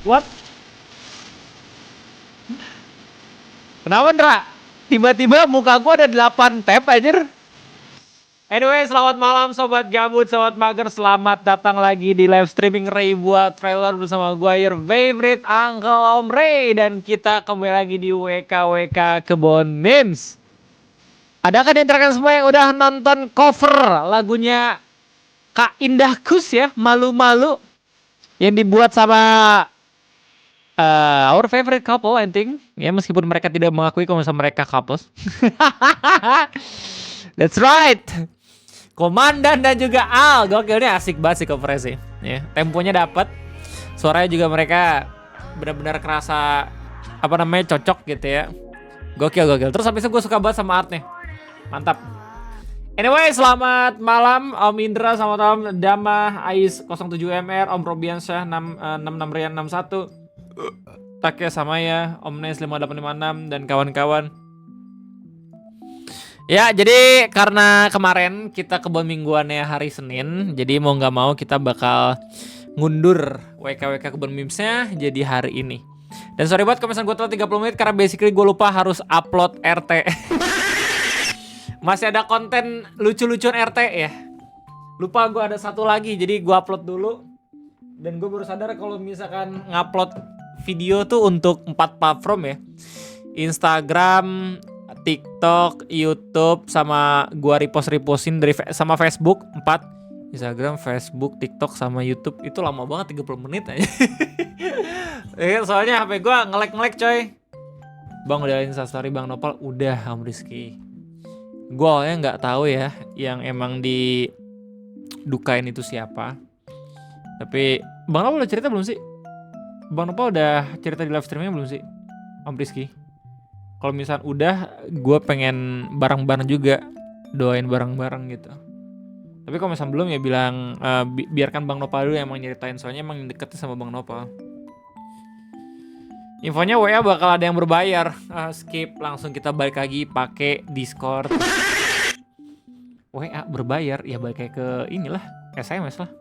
What? Kenapa Ndra? Tiba-tiba muka gua ada 8 tab anjir. Anyway, selamat malam sobat gabut, sobat mager. Selamat datang lagi di live streaming Ray buat trailer bersama gua your favorite Uncle Om Ray. Dan kita kembali lagi di WKWK Kebon Memes. Adakah di antara kalian semua yang udah nonton cover lagunya Kak Indah Kus ya, Malu-Malu, yang dibuat sama our favorite couple, I think. Ya, meskipun mereka tidak mengakui kalau misalnya mereka couples. That's right. Komandan dan juga Al. Gokilnya asik banget sih covernya sih. Ya, temponya dapat. Suaranya juga mereka benar-benar kerasa apa namanya cocok gitu ya. Gokil. Terus habis itu gue suka banget sama artnya. Mantap. Anyway, selamat malam Om Indra, selamat malam Dama, Ais 07MR, Om Robiansyah 66 Rian 61. Takya Samaya, Om Nes 5856 dan kawan-kawan. Ya, jadi karena kemarin kita kebun mingguannya hari Senin, jadi mau nggak mau kita bakal ngundur WKWK kebun memesnya jadi hari ini. Dan sorry banget kalau misalnya gue telat 30 menit karena basically gue lupa harus upload RT. Masih ada konten lucu-lucuan RT ya. Lupa gue ada satu lagi, jadi gue upload dulu. Dan gue baru sadar kalau misalkan ngupload video tuh untuk 4 platform ya. Instagram, TikTok, YouTube, sama gua repostin dari sama Facebook 4. Instagram, Facebook, TikTok, sama YouTube. Itu lama banget 30 menit aja. Soalnya HP gua nge-lag coy. Bang udah Instastory Bang Nopal, udah Om Rizky. Gua awalnya nggak tahu ya yang emang didukain itu siapa. Tapi Bang Nopal udah cerita belum sih? Bang Nopal udah cerita di live streamnya belum sih? Om Rizky. Kalau misalnya udah, gue pengen bareng-bareng juga, doain bareng-bareng gitu. Tapi kalau misalnya belum ya bilang biarkan Bang Nopal dulu yang emang nyeritain, soalnya emang deketnya sama Bang Nopal. Infonya WA bakal ada yang berbayar. Skip, langsung kita balik lagi pakai Discord. WA berbayar, ya balik kayak ke inilah, SMS lah.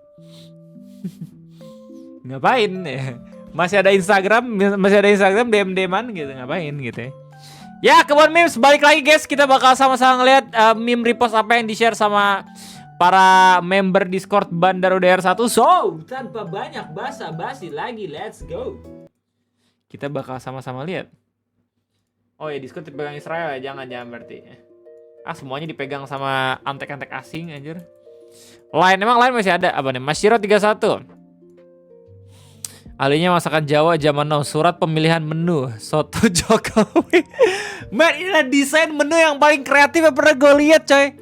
Ngapain ya? Masih ada Instagram DM-DMan gitu, ngapain gitu ya. Ya, Kebon Memes balik lagi guys. Kita bakal sama-sama ngeliat meme repost apa yang di-share sama para member Discord Bandar Udayar 1. So, tanpa banyak basa-basi lagi, let's go. Kita bakal sama-sama lihat. Oh ya, Discord dipegang Israel ya, jangan berarti. Semuanya dipegang sama antek-antek asing anjir. Emang lain masih ada apa nih? Masyiro 31. Ahlinya masakan Jawa zaman now, surat pemilihan menu soto Jokowi. Man, inilah desain menu yang paling kreatif yang pernah gue lihat coy.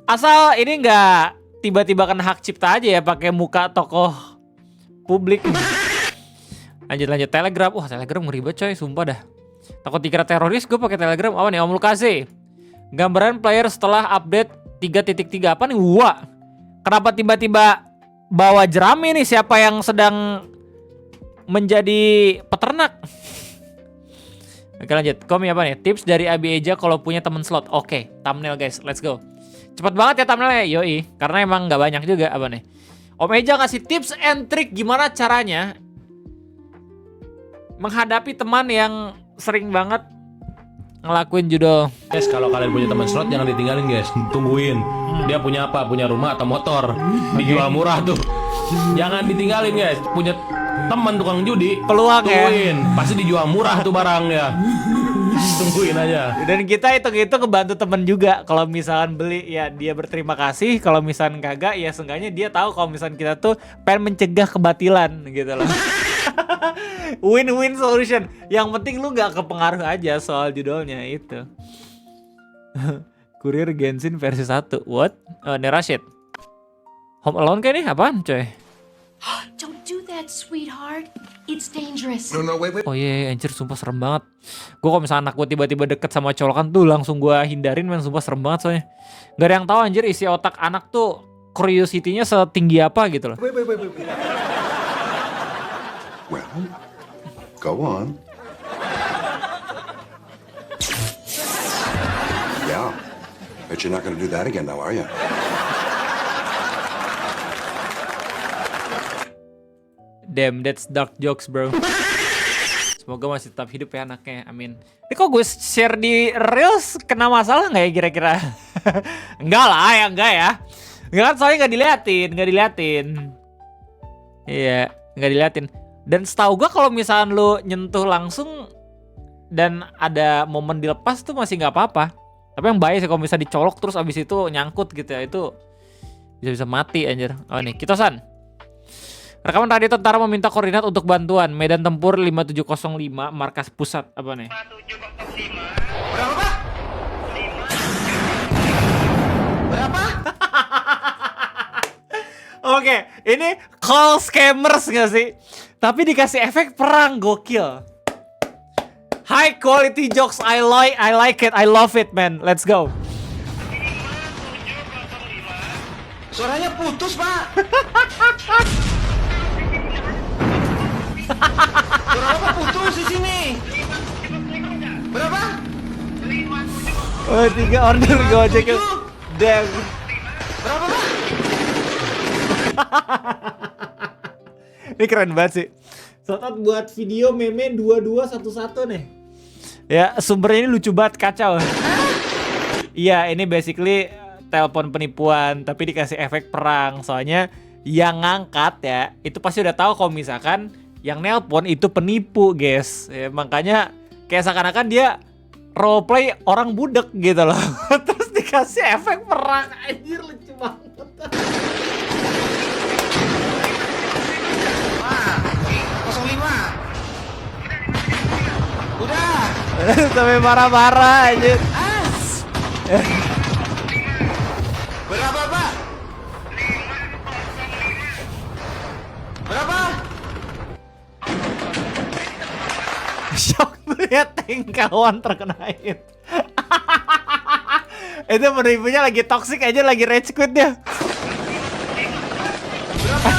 Asal ini nggak tiba-tiba kena hak cipta aja ya pakai muka tokoh publik. Lanjut Telegram. Wah, Telegram ngeri banget coy, sumpah dah. Takut dikira teroris, gue pakai Telegram. Apa nih? Om Lukase. Gambaran player setelah update 3.3 apa nih? Wah. Kenapa tiba-tiba bawa jerami nih? Siapa yang sedang menjadi peternak? Oke, lanjut. Komi apa nih? Tips dari Abi Eja kalau punya temen slot. Oke, thumbnail guys, let's go. Cepat banget ya thumbnailnya, yoi. Karena emang nggak banyak juga apa nih. Om Eja ngasih tips and trick gimana caranya menghadapi teman yang sering banget ngelakuin judul. Guys, kalau kalian punya teman slot jangan ditinggalin guys, tungguin. Dia punya apa? Punya rumah atau motor? Dijual murah tuh. Jangan ditinggalin guys. Punya teman tukang judi, Peluang tungguin. Pasti dijual murah tuh barangnya. Tungguin aja. Dan kita itu kebantu temen juga. Kalau misalkan beli ya dia berterima kasih. Kalau misalkan kagak ya seenggaknya dia tahu kalau misalkan kita tuh pengen mencegah kebatilan gitu loh. Win-win solution. Yang penting lu gak kepengaruh aja soal judulnya itu. Kurir Genshin versi 1. What? Ini Rashid. Home Alone kayak nih apaan coy? Don't do that, sweetheart. It's dangerous. No, wait. Oh iya, anjir sumpah serem banget. Gue kalau misalnya anak gue tiba-tiba deket sama colokan tuh langsung gue hindarin, men, sumpah serem banget soalnya. Gak ada yang tahu anjir isi otak anak tuh curiosity-nya setinggi apa gitu loh. Wait. Well, go on. Yeah, but you're not going to do that again now, are you? Damn, that's dark jokes bro. Semoga masih tetap hidup ya anaknya, amin. Ini kok gue share di Reels kena masalah nggak ya kira-kira? Enggak lah ya, enggak ya. Enggak kan soalnya nggak diliatin. Iya, nggak diliatin. Dan setahu gue kalau misalnya lu nyentuh langsung dan ada momen dilepas tuh masih nggak apa-apa. Tapi yang bahaya sih kalau misalnya dicolok terus abis itu nyangkut gitu ya, itu bisa mati anjir. Oh nih, Kitosan. Rekaman radio tentara meminta koordinat untuk bantuan. Medan Tempur 5705, markas pusat. Apa nih? 5705. Berapa, Pak? Berapa? Oke, ini call scammers gak sih? Tapi dikasih efek perang, gokil. High quality jokes, I like it, I love it man. Let's go. 5705. Suaranya putus, Pak. Suara Bapak putus di sini. Berapa? Oh, 3 order Gojek. Damn. Berapa, Pak? Ini keren banget sih. Sotot buat video meme 2211 nih. Ya, sumbernya ini lucu banget, kacau. Iya, ini basically telepon penipuan tapi dikasih efek perang. Soalnya yang ngangkat ya, itu pasti udah tahu kalau misalkan yang nelpon itu penipu, guys. Ya, makanya kayak seakan-akan dia roleplay orang budek gitu loh. Terus dikasih efek perang, anjir lucu banget. Pak, 05. Udah. Sampai marah-marah anjir. Berapa, Pak? Berapa? Shock lihat tank kawan terkena hit. Itu penipunya lagi toxic aja, lagi rage quit dia. Berapa?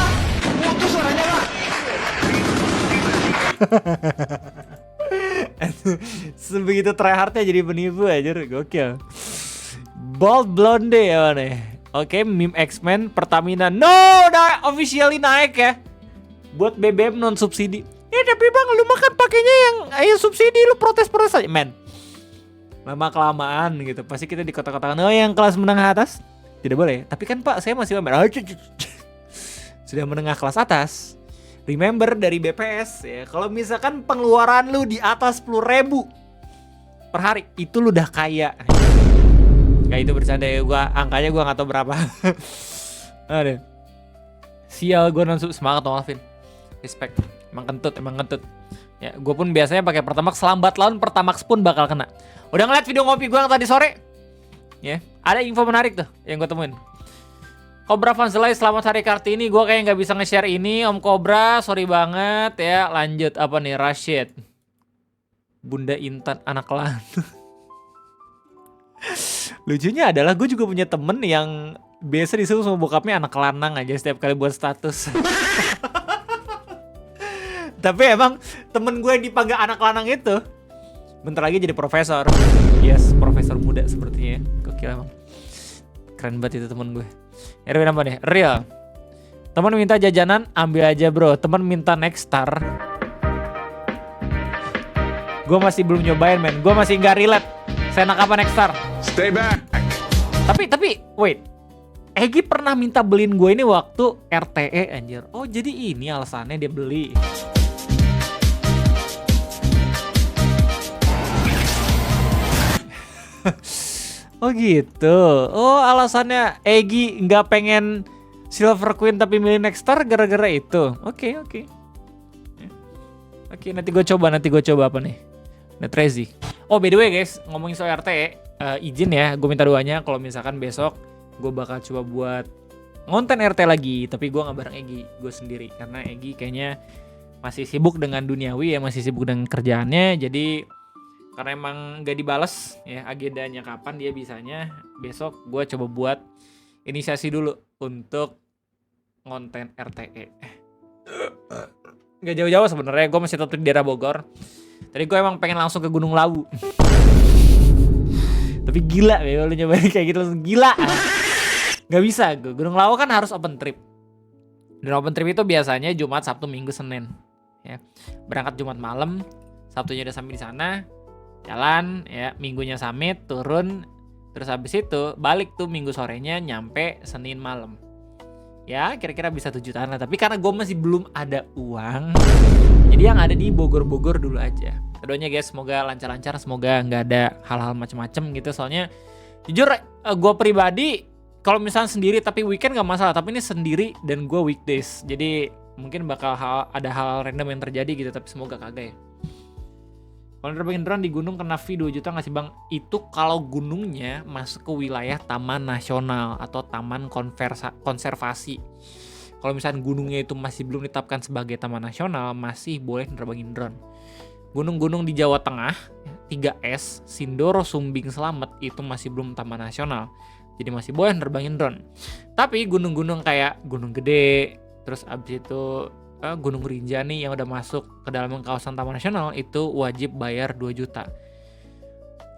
Putus suaranya, Pak. Sebegitu tryhardnya jadi penipu aja, gokil. Bold Blonde ya nih. Oke, meme X-Men Pertamina. No, udah officially naik ya. Buat BBM non subsidi. Ya tapi bang, lu makan pakainya yang ayo subsidi, lu protes aja, men. Lama kelamaan gitu. Pasti kita di kota-kota oh yang kelas menengah atas tidak boleh. Tapi kan Pak, saya masih UMR. Sudah menengah kelas atas. Remember dari BPS ya, kalau misalkan pengeluaran lu di atas 10.000 per hari, itu lu udah kaya. Kayak itu bercanda ya, angkanya gua nggak tahu berapa. Aduh. Sial, gua non semangat dong Alvin. Respect. Emang kentut. Ya, gue pun biasanya pakai Pertamax, lambat laun Pertamax pun bakal kena. Udah ngeliat video ngopi gue yang tadi sore? Ya, ada info menarik tuh yang gue temuin. Cobra Vanzelay, selamat hari Kartini. Gue kayak nggak bisa nge-share ini, Om Cobra, sorry banget ya. Lanjut apa nih, Rashid. Bunda Intan, anak lan. Lucunya adalah gue juga punya temen yang biasa disuruh sama bokapnya anak lanang aja setiap kali buat status. Tapi emang temen gue yang dipanggil anak lanang itu bentar lagi jadi profesor. Yes, profesor muda sepertinya. Gokil emang. Keren banget itu temen gue. Erwin apa nih? Real. Temen minta jajanan, ambil aja bro. Temen minta next star. Gue masih belum nyobain men. Gue masih gak relate. Saya enak apa next star? Stay back. Tapi wait. Egi pernah minta beliin gue ini waktu RTE anjir. Oh jadi ini alasannya dia beli. Oh gitu. Oh alasannya Egi nggak pengen Silver Queen tapi milih Next Star gara-gara itu. Oke. Oke, nanti gue coba apa nih? Netrezi. Oh by the way guys, ngomongin soal RTE, izin ya, gue minta doanya kalau misalkan besok gue bakal coba buat ngonten RT lagi, tapi gue nggak bareng Egi, gue sendiri karena Egi kayaknya masih sibuk dengan duniawi ya, masih sibuk dengan kerjaannya, jadi karena emang gak dibales ya agendanya kapan dia bisanya, besok gue coba buat inisiasi dulu untuk ngonten RTE. Gak jauh-jauh sebenarnya, gue masih tetap di daerah Bogor. Tadi gue emang pengen langsung ke Gunung Lawu. Tapi gila ya, lu nyobain kayak gitu langsung gila. Gak bisa, Gunung Lawu kan harus open trip. Dan open trip itu biasanya Jumat, Sabtu, Minggu, Senin. Ya. Berangkat Jumat malam, Sabtunya udah sampai di sana, jalan, ya, Minggunya summit, turun, terus habis itu balik tuh Minggu sorenya nyampe Senin malam. Ya, kira-kira bisa 7 jutaan lah. Tapi karena gue masih belum ada uang, jadi yang ada di Bogor-Bogor dulu aja. Keduanya guys, semoga lancar-lancar, semoga nggak ada hal-hal macem-macem gitu. Soalnya jujur gue pribadi kalau misalnya sendiri tapi weekend gak masalah, tapi ini sendiri dan gue weekdays, jadi mungkin bakal ada hal random yang terjadi gitu, tapi semoga kagak ya. Kalau nerbangin drone di gunung kena fee 2 juta nggak sih bang? Itu kalau gunungnya masuk ke wilayah taman nasional atau taman konservasi. Kalau misalnya gunungnya itu masih belum ditetapkan sebagai taman nasional, masih boleh nerbangin drone. Gunung-gunung di Jawa Tengah 3S, Sindoro, Sumbing, Slamet itu masih belum taman nasional, jadi masih boleh nerbangin drone. Tapi gunung-gunung kayak Gunung Gede, terus abis itu Gunung Rinjani yang udah masuk ke dalam kawasan taman nasional itu wajib bayar 2 juta.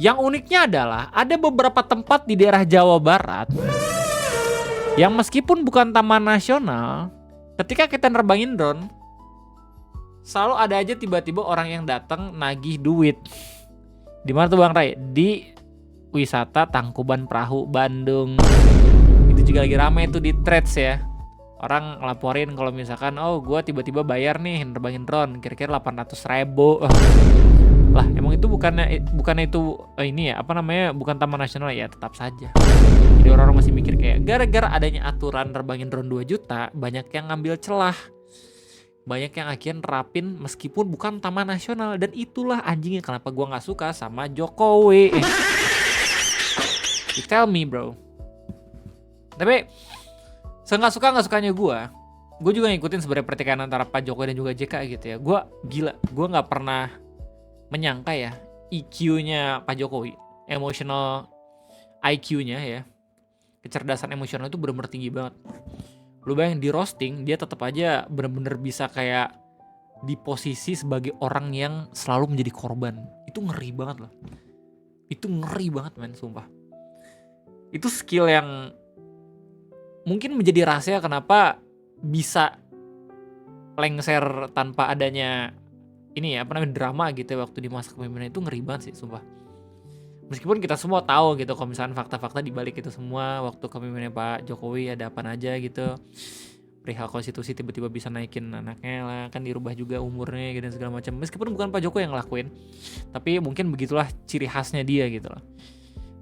Yang uniknya adalah ada beberapa tempat di daerah Jawa Barat yang meskipun bukan taman nasional, ketika kita nerbangin drone selalu ada aja tiba-tiba orang yang datang nagih duit. Di mana tuh Bang Ray? Di wisata Tangkuban Perahu Bandung. Itu juga lagi rame tuh di threads ya. Orang ngelaporin kalau misalkan, oh gue tiba-tiba bayar nih nerbangin drone, kira-kira 800.000. Lah emang itu bukannya itu ini ya, apa namanya, bukan taman nasional ya, tetap saja. Jadi orang-orang masih mikir kayak gara-gara adanya aturan nerbangin drone 2 juta, banyak yang ngambil celah. Banyak yang akhirnya nerapin meskipun bukan taman nasional. Dan itulah anjingnya kenapa gue gak suka sama Jokowi. You tell me bro. Tapi nggak sukanya gue juga ngikutin sebenarnya pertikaian antara Pak Jokowi dan juga JK gitu ya. Gue nggak pernah menyangka ya EQ-nya Pak Jokowi, emotional IQ-nya ya, kecerdasan emosional itu benar-benar tinggi banget. Lu bayangin di roasting dia tetap aja benar-benar bisa kayak di posisi sebagai orang yang selalu menjadi korban. Itu ngeri banget loh. Itu ngeri banget men, sumpah. Itu skill yang mungkin menjadi rahasia kenapa bisa lengser tanpa adanya ini ya, apa namanya, drama gitu ya waktu di masa kepemimpinan. Itu ngeri banget sih sumpah. Meskipun kita semua tahu gitu kalau misalnya fakta-fakta di balik itu semua, waktu kepemimpinannya Pak Jokowi ada apa aja gitu. Perihal konstitusi tiba-tiba bisa naikin anaknya lah, kan dirubah juga umurnya gitu dan segala macam. Meskipun bukan Pak Jokowi yang ngelakuin, tapi mungkin begitulah ciri khasnya dia gitu loh.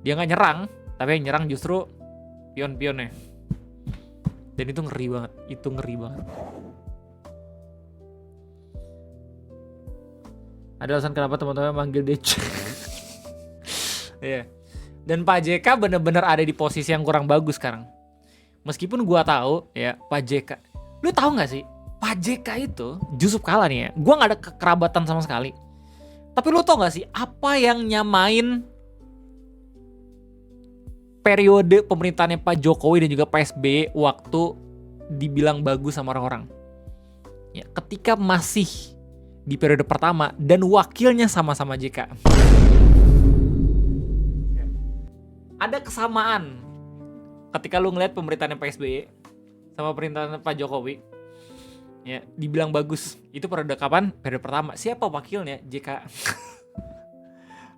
Dia nggak nyerang, tapi yang nyerang justru pion-pionnya. Dan itu ngeri banget, itu ngeri banget. Ada alasan kenapa teman-teman manggil dia Iya. Dan Pak JK bener-bener ada di posisi yang kurang bagus sekarang. Meskipun gua tahu ya Pak JK, lu tahu nggak sih Pak JK itu Jusuf Kalla nih ya, gua nggak ada kekerabatan sama sekali. Tapi lu tau nggak sih apa yang nyamain periode pemerintahannya Pak Jokowi dan juga Pak SBY waktu dibilang bagus sama orang-orang? Ya, ketika masih di periode pertama dan wakilnya sama-sama JK. Ada kesamaan ketika lu ngeliat pemerintahannya Pak SBY sama pemerintahan Pak Jokowi. Ya, dibilang bagus. Itu periode kapan? Periode pertama. Siapa wakilnya? JK.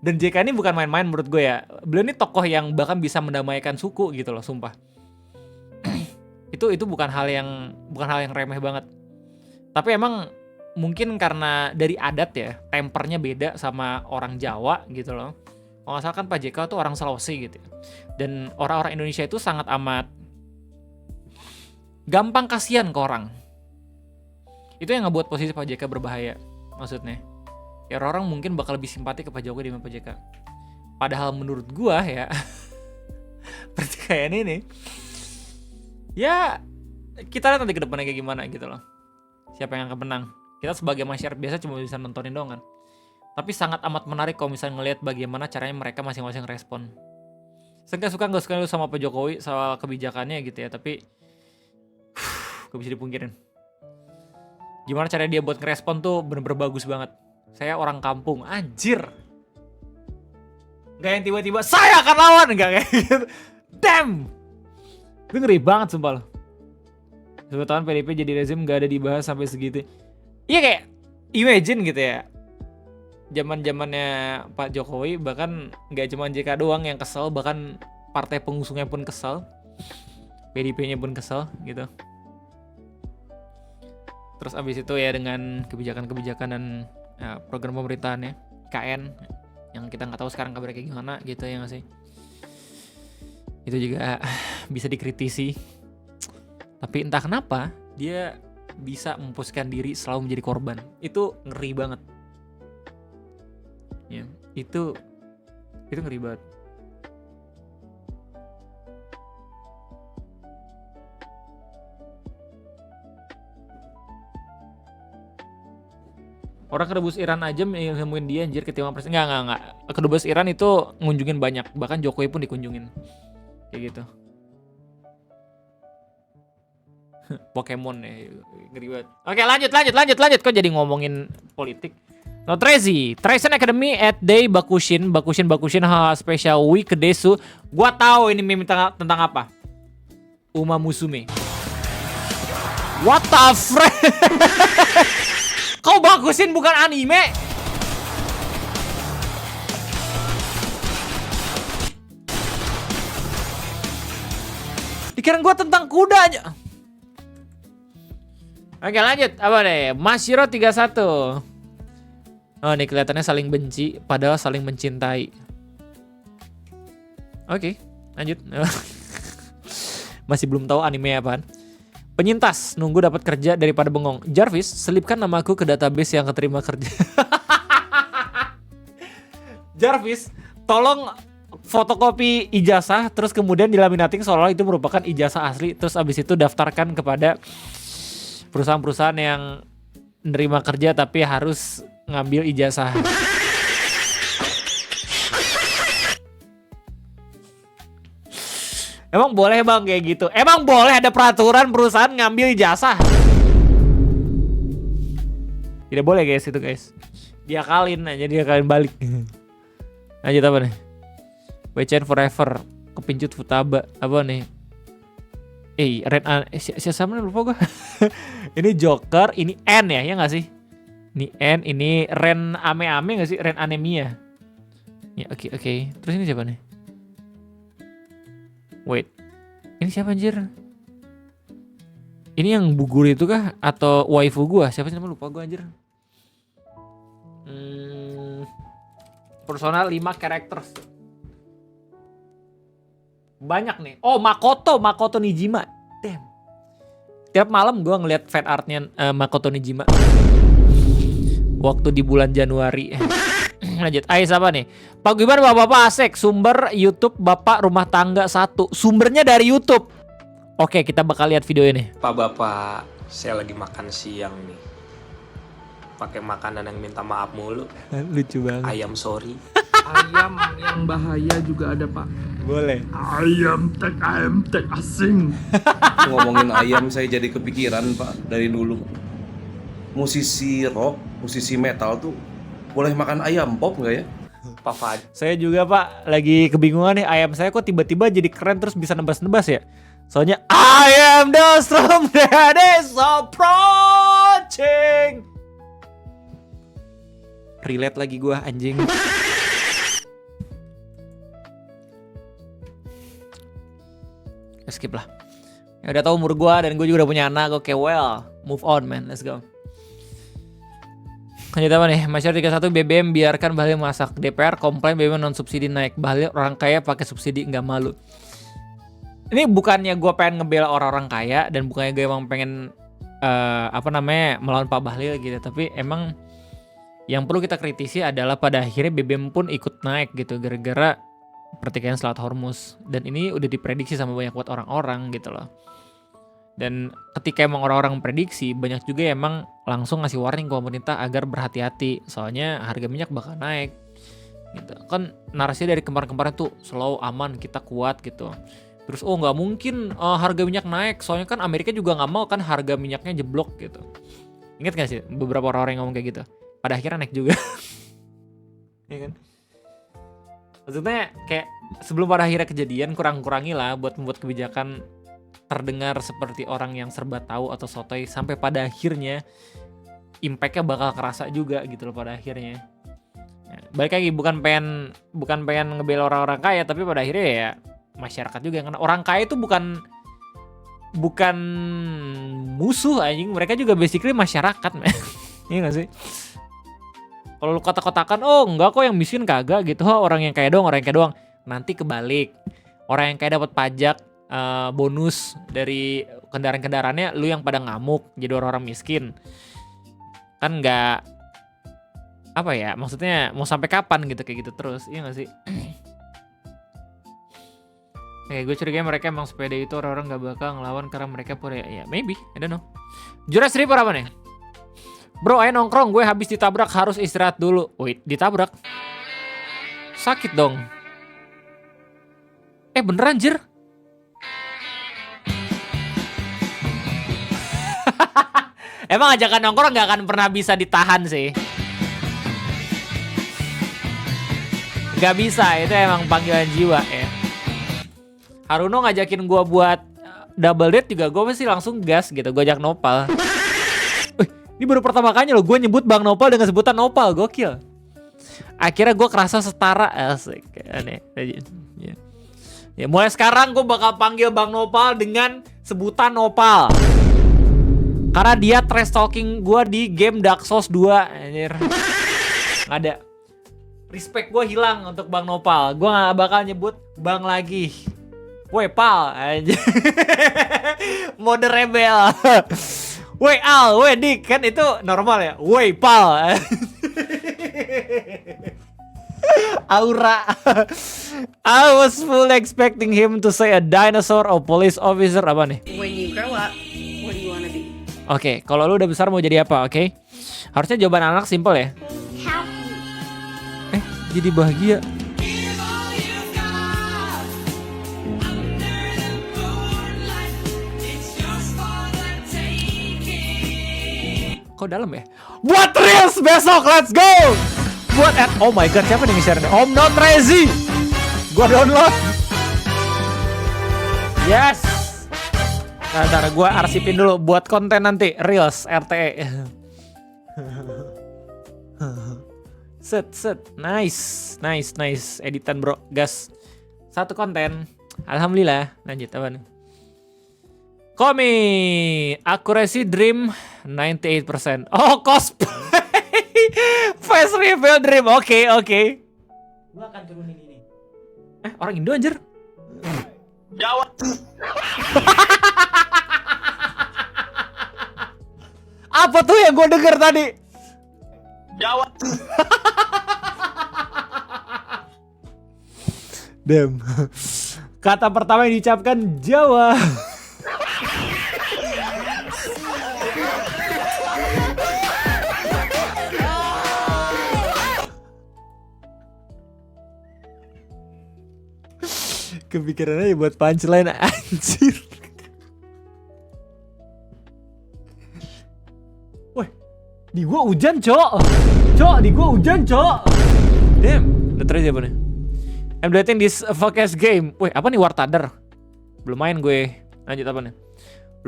Dan JK ini bukan main-main menurut gue ya. Beliau ini tokoh yang bahkan bisa mendamaikan suku gitu loh, sumpah. Itu bukan hal yang remeh banget. Tapi emang mungkin karena dari adat ya, tempernya beda sama orang Jawa gitu loh. Kalau nggak salah kan Pak JK tuh orang Sulawesi gitu ya. Dan orang-orang Indonesia itu sangat amat gampang kasihan ke orang. Itu yang ngebuat posisi Pak JK berbahaya maksudnya. Ya orang mungkin bakal lebih simpati ke Pak Jokowi dibanding Pak JK. Padahal menurut gua ya pertikaian ini ya kita lihat nanti ke depannya kayak gimana gitu loh. Siapa yang akan menang? Kita sebagai masyarakat biasa cuma bisa nontonin doang kan. Tapi sangat amat menarik kalau misalnya ngelihat bagaimana caranya mereka masing-masing respon. Saya suka nggak suka sama Pak Jokowi soal kebijakannya gitu ya, tapi gak bisa dipungkirin. Gimana caranya dia buat ngerespon tuh bener-bener bagus banget. Saya orang kampung, anjir. Gak yang tiba-tiba saya akan lawan, gak kayak gitu. Damn, itu ngeri banget sumpah loh. 10 tahun PDP jadi rezim gak ada dibahas sampai segitu. Iya kayak imagine gitu ya. Zaman-zamannya Pak Jokowi bahkan gak cuma JK doang yang kesel, bahkan partai pengusungnya pun kesel. PDP-nya pun kesel gitu. Terus abis itu ya dengan kebijakan-kebijakan dan program pemerintahannya KN yang kita nggak tahu sekarang kabarnya kayak gimana gitu ya nggak sih. Itu juga bisa dikritisi. Tapi entah kenapa dia bisa memposisikan diri selalu menjadi korban. Itu ngeri banget. Ya, itu ngeri banget. Orang kedubes Iran aja nemuin dia anjir ketimbang presiden. Enggak. Kedubes Iran itu ngunjungin banyak. Bahkan Jokowi pun dikunjungin. Kayak gitu. Pokemon ya. Ngeri banget. Oke lanjut. Kok jadi ngomongin politik? No Trezi. Traisen Academy at Day Bakushin. Bakushin Special Week Desu. Gua tahu ini meme tentang apa. Uma Musume. What the frick? Kau Bakushin bukan anime? Dikira gue tentang kuda aja. Oke lanjut. Apa deh? Mashiro 31. Oh nih kelihatannya saling benci padahal saling mencintai. Oke, lanjut. Masih belum tahu anime apaan. Penyintas, nunggu dapat kerja daripada bengong. Jarvis, selipkan namaku ke database yang keterima kerja. Jarvis, tolong fotokopi ijazah, terus kemudian dilaminating seolah itu merupakan ijazah asli, terus abis itu daftarkan kepada perusahaan-perusahaan yang menerima kerja tapi harus ngambil ijazah. Emang boleh bang kayak gitu? Emang boleh ada peraturan perusahaan ngambil ijazah? Tidak boleh guys itu guys. Diakalin balik. Lanjut apa nih? WCN Forever. Kepincut Futaba. Apa nih? Siapa nih lupa gue. Ini Joker, ini N ya gak sih? Ini N, ini Ren Ame-Ame gak sih? Ren Anemia. Ya oke. Terus ini siapa nih? Wait, ini siapa anjir? Ini yang Bu Guru itu kah? Atau waifu gua? Siapa sih namanya lupa gua anjir. Personal 5 characters. Banyak nih. Oh, Makoto Nijima. Damn. Tiap malam gua ngeliat fan artnya Makoto Nijima. Waktu di bulan Januari. Lanjut, Ais apa nih? Pak Gibran bapak-bapak asik. Sumber YouTube Bapak Rumah Tangga 1. Sumbernya dari YouTube. Oke, kita bakal lihat video ini. Pak Bapak, saya lagi makan siang nih. Pakai makanan yang minta maaf mulu. Lucu banget. Ayam sorry. Ayam yang bahaya juga ada pak. Boleh. Ayam tek asing. Ngomongin ayam saya jadi kepikiran pak dari dulu. Musisi rock, musisi metal tuh boleh makan ayam pop nggak ya? Pak Fad. Saya juga pak lagi kebingungan nih, ayam saya kok tiba-tiba jadi keren terus bisa nebas-nebas ya. Soalnya I am the storm that is approaching. Relate lagi gua anjing. Skip lah. Ya udah tahu umur gua dan gua juga udah punya anak. Oke, well, move on man, let's go. Lanjut apa nih? Masyarakat 31 BBM biarkan bahlil masak. DPR komplain BBM non subsidi naik. Bahlil orang kaya pakai subsidi nggak malu. Ini bukannya gue pengen ngebela orang-orang kaya dan bukannya gue emang pengen melawan Pak Bahlil gitu. Tapi emang yang perlu kita kritisi adalah pada akhirnya BBM pun ikut naik gitu gara-gara pertikaian Selat Hormuz. Dan ini udah diprediksi sama banyak buat orang-orang gitu loh. Dan ketika emang orang-orang prediksi, banyak juga emang langsung ngasih warning ke pemerintah agar berhati-hati. Soalnya harga minyak bakal naik. Gitu. Kan narasinya dari kemarin-kemarin tuh slow, aman, kita kuat gitu. Terus nggak mungkin harga minyak naik. Soalnya kan Amerika juga nggak mau kan harga minyaknya jeblok gitu. Ingat gak sih beberapa orang yang ngomong kayak gitu? Pada akhirnya naik juga. Ya kan? Maksudnya kayak sebelum pada akhirnya kejadian kurang-kurangi lah buat membuat kebijakan terdengar seperti orang yang serba tahu atau sotoy, sampai pada akhirnya impact-nya bakal kerasa juga gitu loh pada akhirnya. Nah, balik lagi bukan pengen ngebela orang-orang kaya, tapi pada akhirnya ya masyarakat juga, karena orang kaya itu bukan musuh anjing, mereka juga basically masyarakat, men. Iya gak sih? Kalau lu kotak-kotakan, oh enggak kok yang miskin kagak gitu, orang yang kaya doang, nanti kebalik. Orang yang kaya dapat pajak bonus dari kendaraan-kendaraannya, lu yang pada ngamuk jadi orang-orang miskin. Kan enggak, apa ya, maksudnya mau sampai kapan gitu kayak gitu terus, iya gak sih? Gue curiga mereka emang sepeda itu orang-orang gak bakal ngelawan karena mereka pura ya, maybe, I don't know. Jurus Reaper apa nih? Bro, ayo nongkrong, gue habis ditabrak, harus istirahat dulu. Wait, ditabrak? Sakit dong. Beneran anjir? Emang ajakan nongkrong gak akan pernah bisa ditahan sih. Gak bisa, itu emang panggilan jiwa ya. Haruno ngajakin gue buat double date juga, gue pasti langsung gas gitu, gue ajak Nopal. Ini baru pertama kalinya loh gue nyebut Bang Nopal dengan sebutan Nopal, gokil. Akhirnya gue kerasa setara, asik, aneh. Ya, mulai sekarang gue bakal panggil Bang Nopal dengan sebutan Nopal. Karena dia trash talking gue di game Dark Souls 2, anjir. Nggak ada. Respect gue hilang untuk Bang Nopal. Gue gak bakal nyebut Bang lagi. Woi Pal, anjir. Mode rebel. Woi Al, woi Dik, kan itu normal ya. Woi Pal. Aura. I was fully expecting him to say a dinosaur or police officer. Apa nih? When you grow up, what do you wanna be? Oke, kalau lu udah besar mau jadi apa, oke? Harusnya jawaban anak simpel ya. Happy. Jadi bahagia. Kok dalam ya? Buat Reels besok, let's go! Buat oh my god, siapa nih nge-share nih? Om Not Crazy! Gua download. Yes! Ntar gua arsipin dulu buat konten nanti. Reels, RTE. Set. Nice. Editan bro, gas. Satu konten. Alhamdulillah. Lanjut apa nih? Komi, accuracy dream 98%. Oh, cosplay. Face reveal dream. Oke. Gua akan turunin ini. Orang Indo anjir. Jawa. Apa tuh yang gue denger tadi? Jawa. Damn. Kata pertama yang diucapkan Jawa. Kepikiran aja buat punchline anjir. Wah, di gua hujan, Cok, di gua hujan, Cok. Damn, udah terus apa nih? I'm deleting this fuck-ass game. Wih, apa nih War Thunder? Belum main gue. Lanjut apa nih?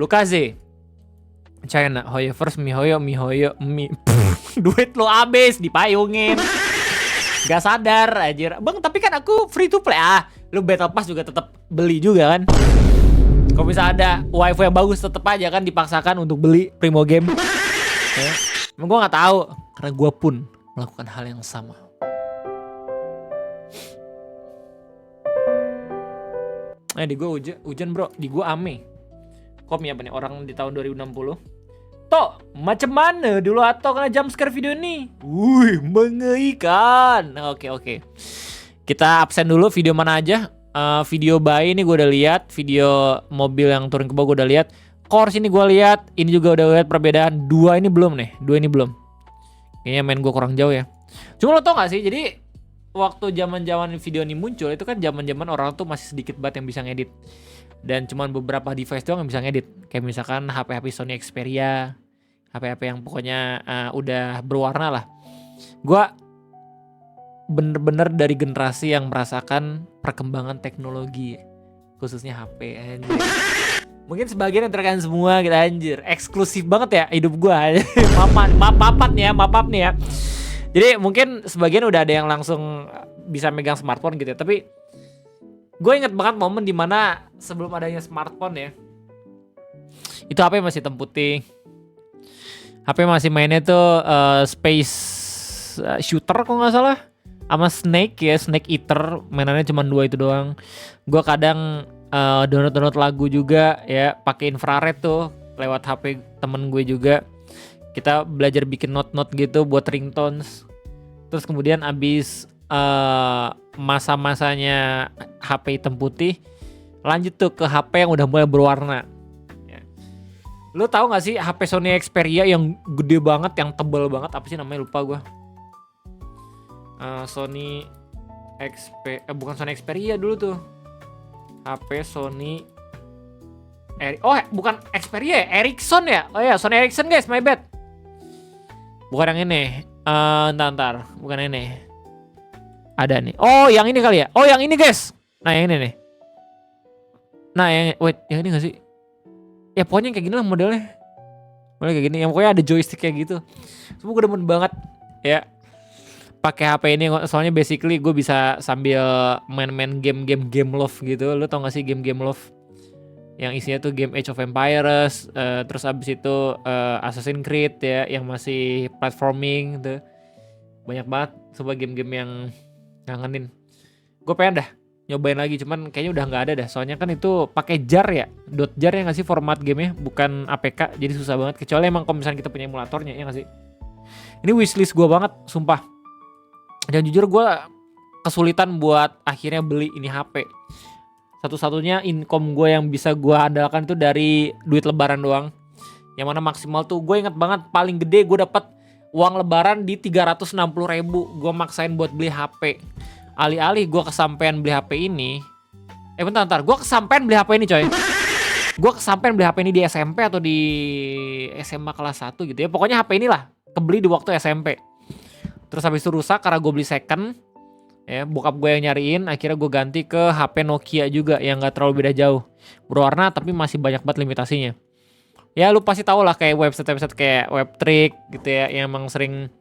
Lukaze. China, Hoyo first, Mihoyo. Duit lo abis, dipayungin. Gak sadar anjir. Bang, tapi kan aku free to play. Lu Battle Pass juga tetap beli juga kan? Kalau bisa ada waifu yang bagus tetap aja kan dipaksakan untuk beli Primo Game. Ya. Emang gue nggak tahu karena gue pun melakukan hal yang sama. Di gue hujan bro, di gue ame. Komi apa nih orang di tahun 2060? Tok, macam mana dulu atau kena jumpscare video ini? Wih, mengerikan. Oke. Kita absen dulu video mana aja. Video bayi ini gue udah lihat. Video mobil yang turun ke bawah gue udah lihat. Course ini gue lihat. Ini juga udah lihat perbedaan. Dua ini belum. Kayaknya main gue kurang jauh ya. Cuma lo tau gak sih? Jadi waktu zaman video ini muncul itu kan zaman orang tuh masih sedikit banget yang bisa ngedit. Dan cuman beberapa device doang yang bisa ngedit. Kayak misalkan HP Sony Xperia, HP yang pokoknya udah berwarna lah. Gua bener-bener dari generasi yang merasakan perkembangan teknologi, khususnya HP. Mungkin sebagian yang terkait semua gitu anjir. Eksklusif banget ya hidup gua. Maaf nih ya. Jadi mungkin sebagian udah ada yang langsung bisa megang smartphone gitu ya. Tapi gue inget banget momen dimana sebelum adanya smartphone ya. Itu HP masih hitam putih. HP masih mainnya tuh space shooter kalau nggak salah. Sama Snake Eater. Mainannya cuma 2 itu doang. Gue kadang download lagu juga ya pakai infrared tuh lewat HP temen gue juga. Kita belajar bikin note gitu buat ringtones. Terus kemudian abis masa-masanya HP hitam putih, lanjut tuh ke HP yang udah mulai berwarna. Ya. Lu tahu nggak sih HP Sony Xperia yang gede banget, yang tebel banget, apa sih namanya lupa gue. Bukan Sony Xperia dulu tuh. HP Sony bukan Xperia ya, Ericsson ya. Oh ya, Sony Ericsson guys, my bad. Bukan yang ini. Ntar, bukan ini. Ada nih. Oh, yang ini kali ya. Oh, yang ini guys. Nah, yang ini nih. Nah, yang ini gak sih? Ya pokoknya kayak gini lah modelnya. Modelnya kayak gini. Yang pokoknya ada joystick kayak gitu. Semua gue demen banget ya. Pakai HP ini soalnya basically gue bisa sambil main-main game love gitu. Lu tau gak sih game love? Yang isinya tuh game Age of Empires, terus abis itu Assassin's Creed ya, yang masih platforming tuh. Banyak banget sebuah game-game yang ngangenin. Gue pengen dah nyobain lagi, cuman kayaknya udah nggak ada dah. Soalnya kan itu pakai jar ya, .jar ya nggak sih format gamenya, bukan APK, jadi susah banget. Kecuali emang kalau misalnya kita punya emulatornya ya nggak sih. Ini wishlist gue banget, sumpah. Dan jujur gue kesulitan buat akhirnya beli ini HP. Satu-satunya income gue yang bisa gue andalkan itu dari duit lebaran doang. Yang mana maksimal tuh gue inget banget paling gede gue dapat uang lebaran di 360.000. Gue maksain buat beli HP. Alih-alih gue kesampean beli HP ini. Bentar. Gue kesampean beli HP ini coy. Gue kesampean beli HP ini di SMP atau di SMA kelas 1 gitu ya. Pokoknya HP inilah kebeli di waktu SMP. Terus habis itu rusak karena gue beli second. Ya, bokap gue yang nyariin, akhirnya gue ganti ke HP Nokia juga yang gak terlalu beda jauh. Berwarna tapi masih banyak banget limitasinya. Ya lu pasti tau lah kayak website kayak Webtrick gitu ya, yang emang sering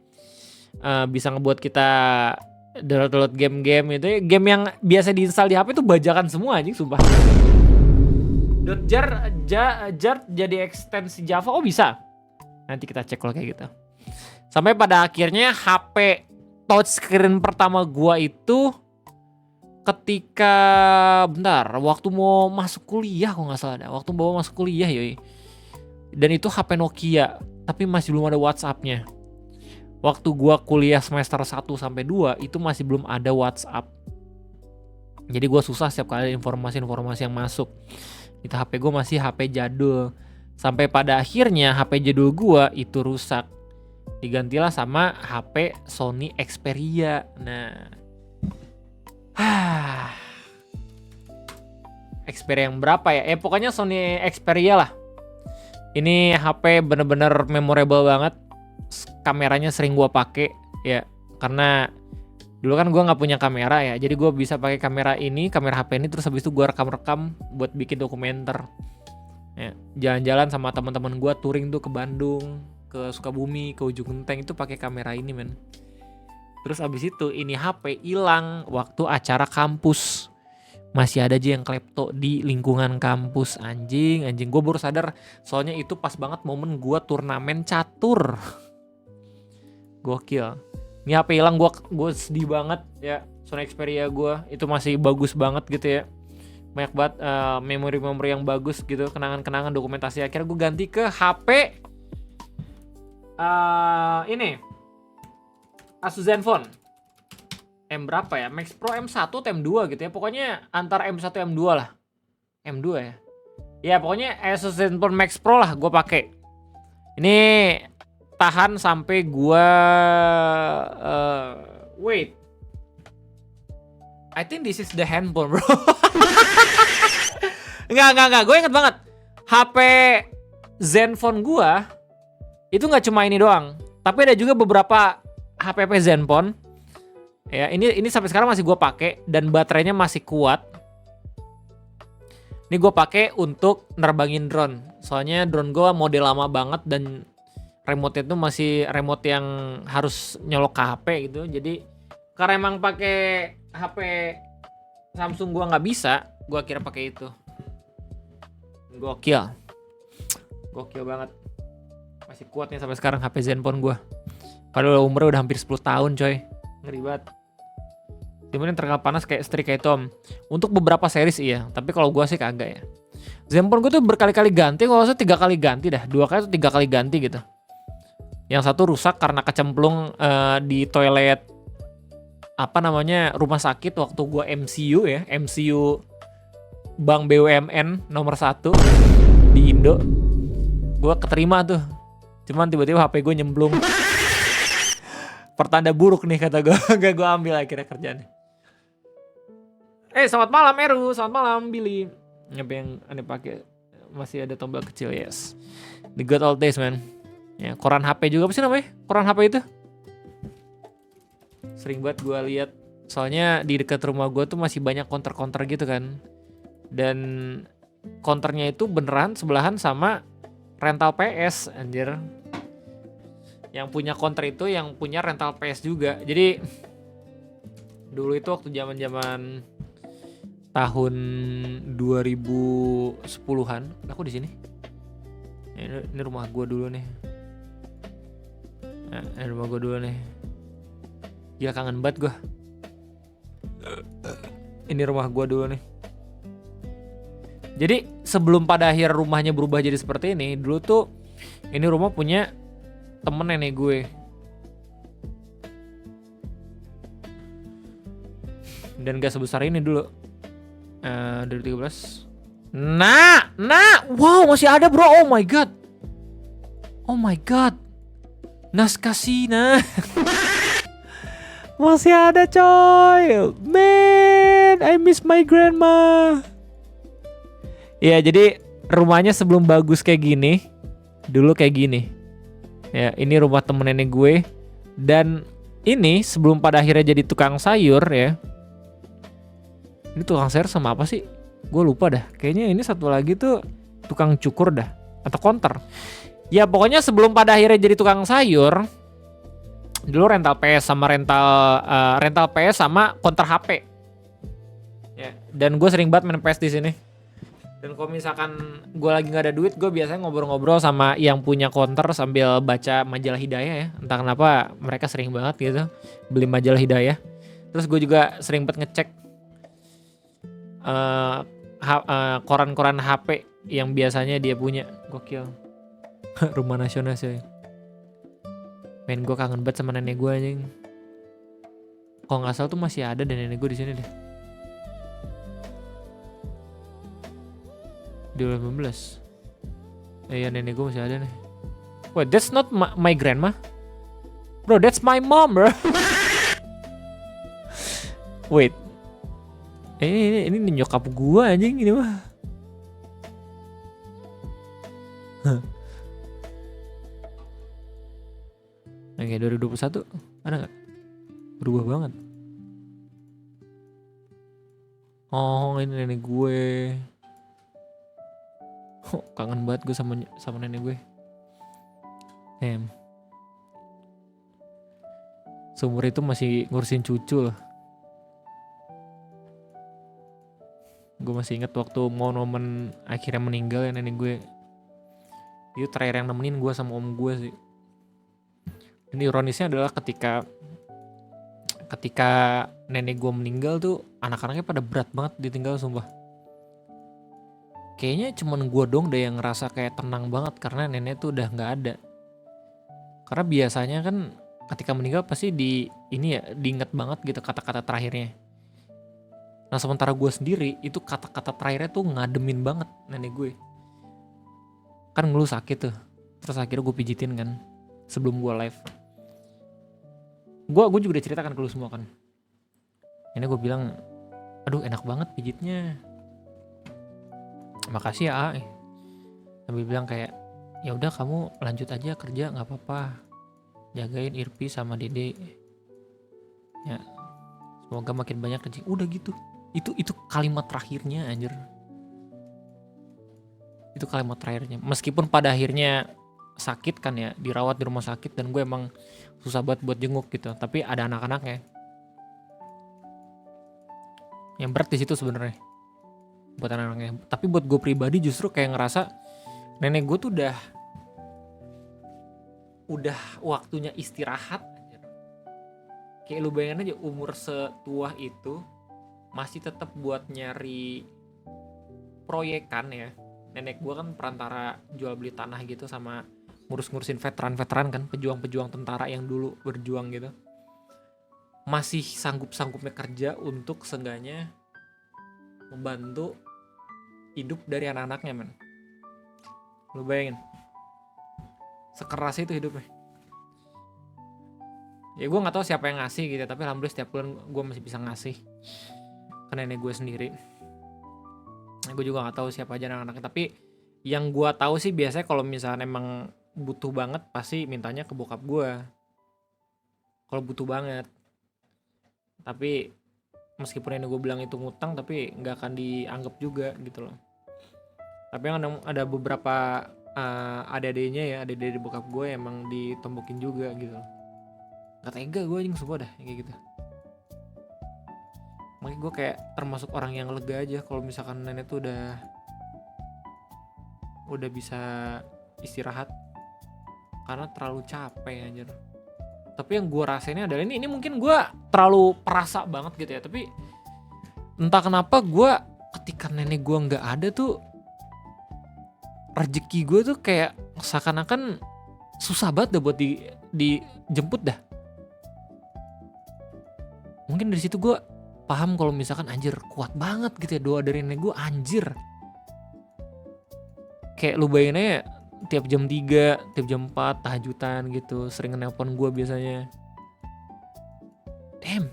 bisa ngebuat kita download game-game itu ya. Game yang biasa diinstal di HP tuh bajakan semua anjing sumpah. .jar jadi ekstensi Java, oh bisa. Nanti kita cek kalau kayak gitu. Sampai pada akhirnya HP touchscreen pertama gua itu ketika waktu mau masuk kuliah kok nggak salah ada. Waktu mau masuk kuliah yoi. Dan itu HP Nokia, tapi masih belum ada WhatsApp-nya. Waktu gua kuliah semester 1 sampai 2 itu masih belum ada WhatsApp. Jadi gua susah setiap kali informasi-informasi yang masuk. Itu HP gua masih HP jadul. Sampai pada akhirnya HP jadul gua itu rusak. Digantilah sama HP Sony Xperia. Nah, Xperia yang berapa ya? Pokoknya Sony Xperia lah. Ini HP bener-bener memorable banget. Kameranya sering gua pakai ya, karena dulu kan gua nggak punya kamera ya. Jadi gua bisa pakai kamera HP ini, terus habis itu gua rekam buat bikin dokumenter. Ya, jalan-jalan sama teman-teman gua touring tuh ke Bandung, ke Sukabumi, ke Ujung Genteng itu pakai kamera ini men. Terus abis itu ini HP hilang waktu acara kampus. Masih ada aja yang klepto di lingkungan kampus. Anjing. Gue baru sadar soalnya itu pas banget momen gue turnamen catur. Gokil. Ini HP hilang gue sedih banget ya. Sony Xperia gue itu masih bagus banget gitu ya. Banyak banget memori-memori yang bagus gitu, kenangan-kenangan, dokumentasi. Akhirnya gue ganti ke HP ini Asus Zenfone M berapa ya? Max Pro M1 atau M2 gitu ya. Pokoknya antara M1 M2 lah. M2 ya. Ya pokoknya Asus Zenfone Max Pro lah gue pakai. Ini tahan sampai gue wait. I think this is the handphone, bro. Enggak. Gue inget banget. HP Zenfone gue itu nggak cuma ini doang, tapi ada juga beberapa HP Zenfone. Ya, ini sampai sekarang masih gue pakai dan baterainya masih kuat. Ini gue pakai untuk nerbangin drone. Soalnya drone gue model lama banget dan remote itu masih remote yang harus nyolok ke HP gitu. Jadi karena emang pakai HP Samsung gue nggak bisa, gue kira pakai itu. Gokil banget. Masih kuat nih sampai sekarang HP Zenfone gue. Padahal umurnya udah hampir 10 tahun coy. Ngeri banget. Dimana yang terkenal panas kayak Stray kayak Tom. Untuk beberapa series iya, tapi kalau gue sih kagak ya. Zenfone gue tuh berkali-kali ganti, kalau saya 3 kali ganti dah. 2 kali atau 3 kali ganti gitu. Yang satu rusak karena kecemplung di toilet rumah sakit waktu gue MCU ya. MCU Bank BUMN nomor 1 di Indo. Gue keterima tuh. Cuman tiba-tiba HP gue nyemplung. Pertanda buruk nih kata gue. Gak gue ambil akhirnya kerjaan. Selamat malam Eru, selamat malam Billy. Apa yang Anda pakai? Masih ada tombol kecil, yes. The good old days man. Ya, koran HP juga apa sih namanya? Koran HP itu? Sering banget gue lihat. Soalnya di dekat rumah gue tuh masih banyak counter-counter gitu kan. Dan counternya itu beneran sebelahan sama rental PS, anjir. Yang punya counter itu yang punya rental PS juga. Jadi dulu itu waktu zaman-zaman tahun 2010-an, aku di sini. Ini rumah gue dulu nih. Nah, ini rumah gue dulu nih. Gila kangen banget gue. Ini rumah gue dulu nih. Jadi sebelum pada akhir rumahnya berubah jadi seperti ini, dulu tuh ini rumah punya temen nenek gue. Dan gak sebesar ini dulu. 2013. Nah, wow masih ada bro. Oh my god. Nas Kasina. Masih ada coy. Man, I miss my grandma. Ya jadi rumahnya sebelum bagus kayak gini, dulu kayak gini. Ya ini rumah temen nenek gue. Dan ini sebelum pada akhirnya jadi tukang sayur ya. Ini tukang sayur sama apa sih? Gue lupa dah. Kayaknya ini satu lagi tuh tukang cukur dah. Atau counter. Ya pokoknya sebelum pada akhirnya jadi tukang sayur. Dulu rental PS sama rental PS sama counter HP. Ya, dan gue sering banget main PS di sini. Dan kalau misalkan gue lagi nggak ada duit, gue biasanya ngobrol-ngobrol sama yang punya counter sambil baca majalah Hidayah ya. Entah kenapa mereka sering banget gitu beli majalah Hidayah. Terus gue juga sering banget ngecek koran-koran HP yang biasanya dia punya. Gokil. Rumah nasional sih. Main gue kangen banget sama nenek gue anjing. Kalau nggak salah tuh masih ada dan nenek gue di sini deh. 2015. Iya nenek gue masih ada nih. Wait, that's not my grandma. Bro, that's my mom, bro. Wait. Ini nyokap gue anjing ini mah. Oke, 2021 ada nggak? Berubah banget. Oh, ini nenek gue. Oh, kangen banget gue sama nenek gue. Seumur itu masih ngurusin cucu loh. Gue masih inget waktu momen akhirnya meninggal ya nenek gue. Itu terakhir yang nemenin gue sama om gue sih. Ini ironisnya adalah ketika nenek gue meninggal tuh anak-anaknya pada berat banget ditinggal sumpah. Kayaknya cuman gue dong deh yang ngerasa kayak tenang banget karena nenek tuh udah nggak ada. Karena biasanya kan ketika meninggal pasti diinget banget gitu kata-kata terakhirnya. Nah sementara gue sendiri itu kata-kata terakhirnya tuh ngademin banget nenek gue. Kan ngeluh sakit tuh. Terus akhirnya gue pijitin kan sebelum gue live. Gue juga udah ceritakan ke lu semua kan. Ini gue bilang, aduh enak banget pijitnya. Makasih ya A. Sambil bilang kayak, ya udah kamu lanjut aja kerja nggak apa-apa. Jagain Irpi sama Dede. Ya, semoga makin banyak rezeki. Udah gitu. Itu kalimat terakhirnya anjir. Itu kalimat terakhirnya. Meskipun pada akhirnya sakit kan ya, dirawat di rumah sakit, dan gue emang susah banget buat jenguk gitu. Tapi ada anak-anaknya. Yang berat di situ sebenarnya buat anak-anaknya. Tapi buat gue pribadi justru kayak ngerasa nenek gue tuh udah waktunya istirahat. Kayak lu bayangin aja umur setua itu masih tetap buat nyari proyekan ya. Nenek gue kan perantara jual beli tanah gitu sama ngurus-ngurusin veteran-veteran kan, pejuang-pejuang tentara yang dulu berjuang gitu. Masih sanggup-sanggupnya kerja untuk seenggaknya membantu hidup dari anak-anaknya, men. Lu bayangin, sekeras itu hidupnya. Ya gue nggak tahu siapa yang ngasih gitu, tapi alhamdulillah setiap bulan gue masih bisa ngasih ke nenek gue sendiri. Gue juga nggak tahu siapa aja anak-anaknya, tapi yang gue tahu sih biasanya kalau misalnya emang butuh banget pasti mintanya ke bokap gue. Kalau butuh banget. Tapi meskipun nenek gue bilang itu ngutang, tapi nggak akan dianggap juga gitu loh. Tapi yang ada beberapa adik-adiknya ya, adik-adik bokap gue emang ditombokin juga gitu loh. Gak tega gue anjing, sumpah dah kayak gitu. Makanya gue kayak termasuk orang yang lega aja kalau misalkan nenek tuh udah bisa istirahat, karena terlalu capek anjir. Tapi yang gue rasainnya adalah ini mungkin gue terlalu perasa banget gitu ya, tapi entah kenapa gue ketika nenek gue nggak ada tuh rezeki gue tuh kayak seakan-akan susah banget dah buat dijemput dah. Mungkin dari situ gue paham kalau misalkan anjir kuat banget gitu ya doa dari nenek gue, anjir. Kayak lu bayangin aja tiap jam 3, tiap jam 4 tahajudan gitu, sering nelpon gue biasanya. Damn.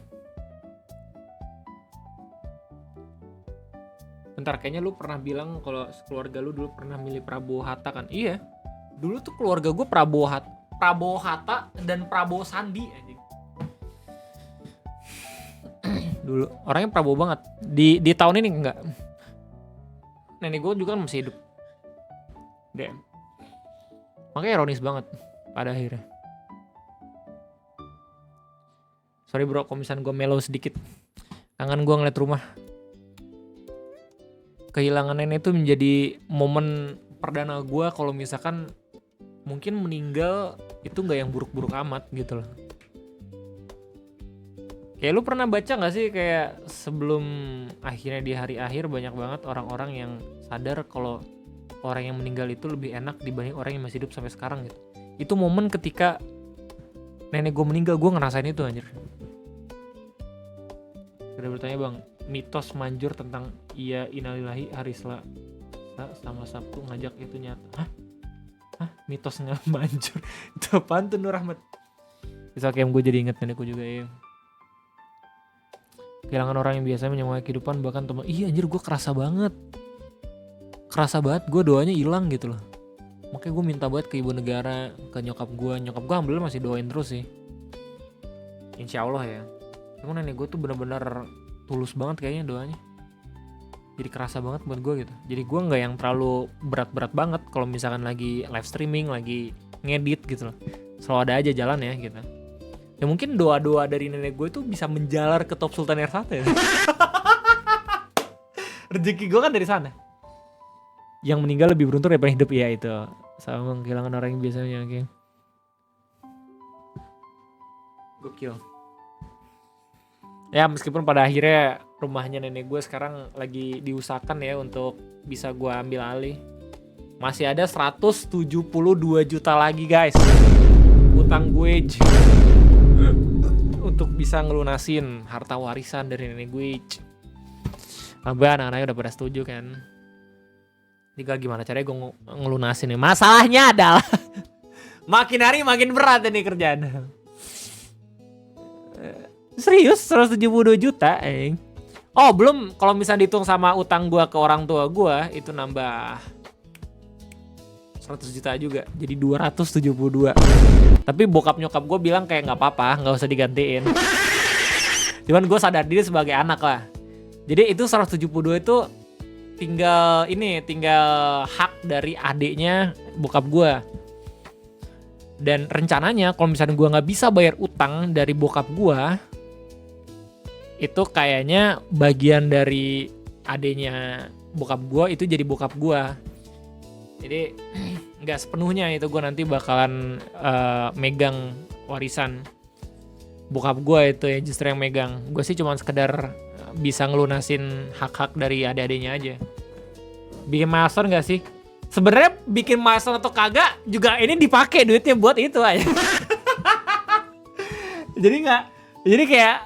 Bentar, kayaknya lu pernah bilang kalau keluarga lu dulu pernah milih Prabowo Hatta kan? Iya. Dulu tuh keluarga gue Prabowo Hatta dan Prabowo Sandi anjing. Dulu orangnya Prabowo banget. Di tahun ini enggak. Nenek gue juga kan masih hidup. Damn. Makanya ironis banget pada akhirnya. Sorry bro, kalau misalnya gue mellow sedikit. Kangen gue ngeliat rumah. Kehilangan nenek itu menjadi momen perdana gue kalau misalkan mungkin meninggal itu gak yang buruk-buruk amat gitu loh. Kayak lu pernah baca gak sih kayak sebelum akhirnya di hari akhir banyak banget orang-orang yang sadar kalau orang yang meninggal itu lebih enak dibanding orang yang masih hidup sampai sekarang gitu. Itu momen ketika nenek gue meninggal, gue ngerasain itu anjir. Udah bertanya bang, mitos manjur tentang iya innalillahi hari Selasa sama Sabtu ngajak itu nyata. Hah? Mitos nggak manjur? Itu apaan tuh Nur Rahmat? Bisa kayak gue jadi inget nenekku juga ya. Kehilangan orang yang biasanya menyemangati kehidupan bahkan teman. Iya anjir, gue kerasa banget gue doanya hilang gitu loh. Makanya gue minta banget ke ibu negara, ke nyokap gue alhamdulillah masih doain terus sih, insya Allah ya. Cuman nenek gue tuh bener-bener tulus banget kayaknya doanya, jadi kerasa banget buat gue gitu. Jadi gue nggak yang terlalu berat-berat banget kalau misalkan lagi live streaming, lagi ngedit gitu loh, selalu ada aja jalan ya gitu. Ya mungkin doa-doa dari nenek gue tuh bisa menjalar ke top Sultan R1 ya. Rezeki gue kan dari sana. Yang meninggal lebih beruntung daripada hidup, ya itu. Sama kehilangan orang yang biasanya kayak. Gokil. Ya meskipun pada akhirnya rumahnya nenek gue sekarang lagi diusahakan ya untuk bisa gue ambil alih. Masih ada 172 juta lagi guys. Utang gue untuk bisa ngelunasin harta warisan dari nenek gue. Abah anak-anaknya udah pada setuju kan. Tinggal gimana caranya gue ngelunasin nih. Masalahnya adalah makin hari makin berat ini kerjaan. Serius 172 juta Oh belum, kalau misalnya dihitung sama utang gue ke orang tua gue itu nambah 100 juta juga, jadi 272. Tapi bokap nyokap gue bilang kayak gak apa-apa, gak usah digantiin. Cuman gue sadar diri sebagai anak lah. Jadi itu 172 itu tinggal hak dari adiknya bokap gue. Dan rencananya kalau misalnya gue nggak bisa bayar utang dari bokap gue, itu kayaknya bagian dari adiknya bokap gue itu jadi bokap gue. Jadi nggak sepenuhnya itu gue nanti bakalan megang warisan bokap gue, itu ya justru yang megang. Gue sih cuma sekedar bisa ngelunasin hak-hak dari adik-adiknya aja. Bikin milestone gak sih? Sebenarnya bikin milestone atau kagak juga ini dipakai duitnya buat itu aja. Jadi kayak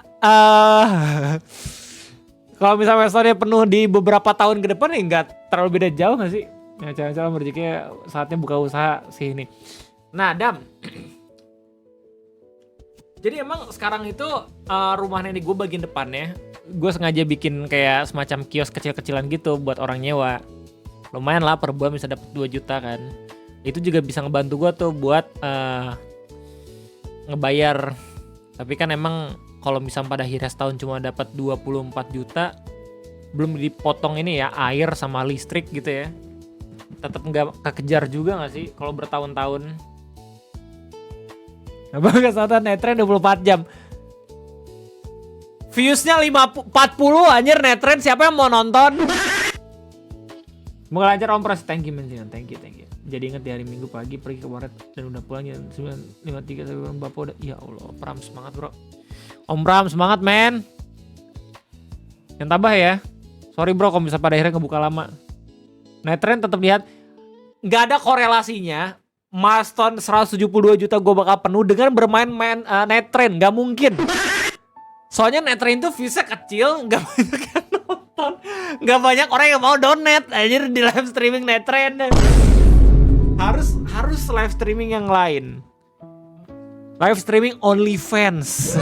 kalau misalnya milestone penuh di beberapa tahun ke depan ya nggak terlalu beda jauh gak sih? Ya calon-calon berezekinya saatnya buka usaha sih ini. Nah Dam, jadi emang sekarang itu rumah nenek gue bagian depannya, gue sengaja bikin kayak semacam kios kecil-kecilan gitu buat orang nyewa. Lumayan lah per bulan bisa dapat 2 juta kan. Itu juga bisa ngebantu gue tuh buat ngebayar. Tapi kan emang kalau misalnya pada akhirnya setahun cuma dapat 24 juta, belum dipotong ini ya air sama listrik gitu ya. Tetap nggak kekejar juga nggak sih kalau bertahun-tahun. Abang kesempatan Netrend 24 jam. Viewsnya 40 anjir Netrend, siapa yang mau nonton? Semoga lancar Om Pras. Thank you man, thank you. Jadi inget di hari Minggu pagi pergi ke Barat dan udah pulang jam 9.53 sampai Bapak udah. Ya Allah, Pram semangat bro. Om Pram semangat men. Yang tabah ya. Sorry bro kalau bisa pada akhirnya ngebuka lama. Netrend tetap lihat. Nggak ada korelasinya milestone 172 juta gue bakal penuh dengan bermain Netrend. Nggak mungkin. Soalnya Netrend itu viewsnya kecil, nggak banyak yang nonton, nggak banyak orang yang mau donate anjir di live streaming Netrend. Harus live streaming yang lain. Live streaming OnlyFans.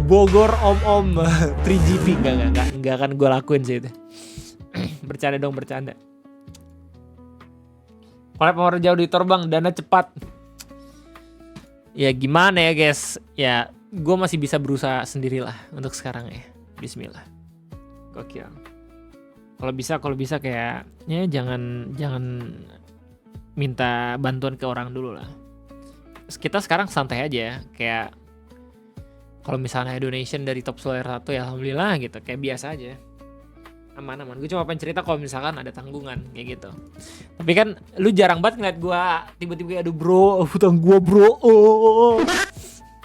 Bogor om 3GP nggak akan gue lakuin sih itu. Bercanda. Collab power jauh di Torbang, dana cepat. Ya gimana ya guys, ya gue masih bisa berusaha sendirilah untuk sekarang ya. Bismillah. Gokil. Kalau bisa kayak ya jangan minta bantuan ke orang dulu lah. Kita sekarang santai aja, kayak kalau misalnya donation dari Top Solar 1 ya alhamdulillah gitu, kayak biasa aja. Aman. Gue cuma pengen cerita kalau misalkan ada tanggungan kayak gitu. Tapi kan lu jarang banget ngeliat gue tiba-tiba aduh bro, hutang gue bro.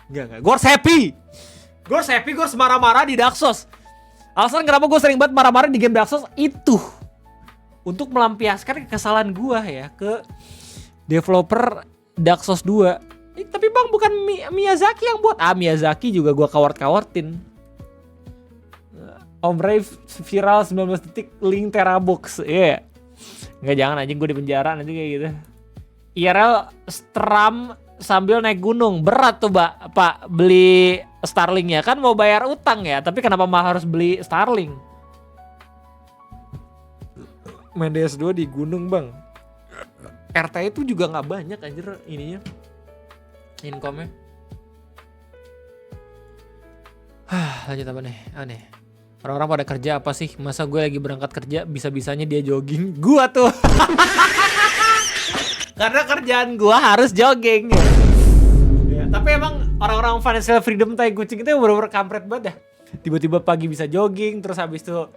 Enggak. Gue harus happy. Gue harus marah-marah di Dark Souls. Alasan kenapa gue sering banget marah-marah di game Dark Souls itu untuk melampiaskan kesalahan gue ya ke developer Dark Souls 2. Tapi bang bukan Miyazaki yang buat. Miyazaki juga gue kawart-kawartin. Om Ray viral 19 detik link Terabox. Iya. Enggak, jangan anjing gue di penjara nanti kayak gitu. IRL stram sambil naik gunung. Berat tuh Pak beli Starlink ya. Kan mau bayar utang ya. Tapi kenapa malah harus beli Starlink? Main DS2 di gunung bang. RT itu juga gak banyak anjir ininya. Income-nya. Lanjut apa nih? Aneh. Orang-orang pada kerja apa sih? Masa gue lagi berangkat kerja bisa-bisanya dia jogging? Gua tuh. Karena kerjaan gua harus jogging. Ya, tapi emang orang-orang financial freedom tai kucing itu bener-bener kampret banget dah. Tiba-tiba pagi bisa jogging, terus habis itu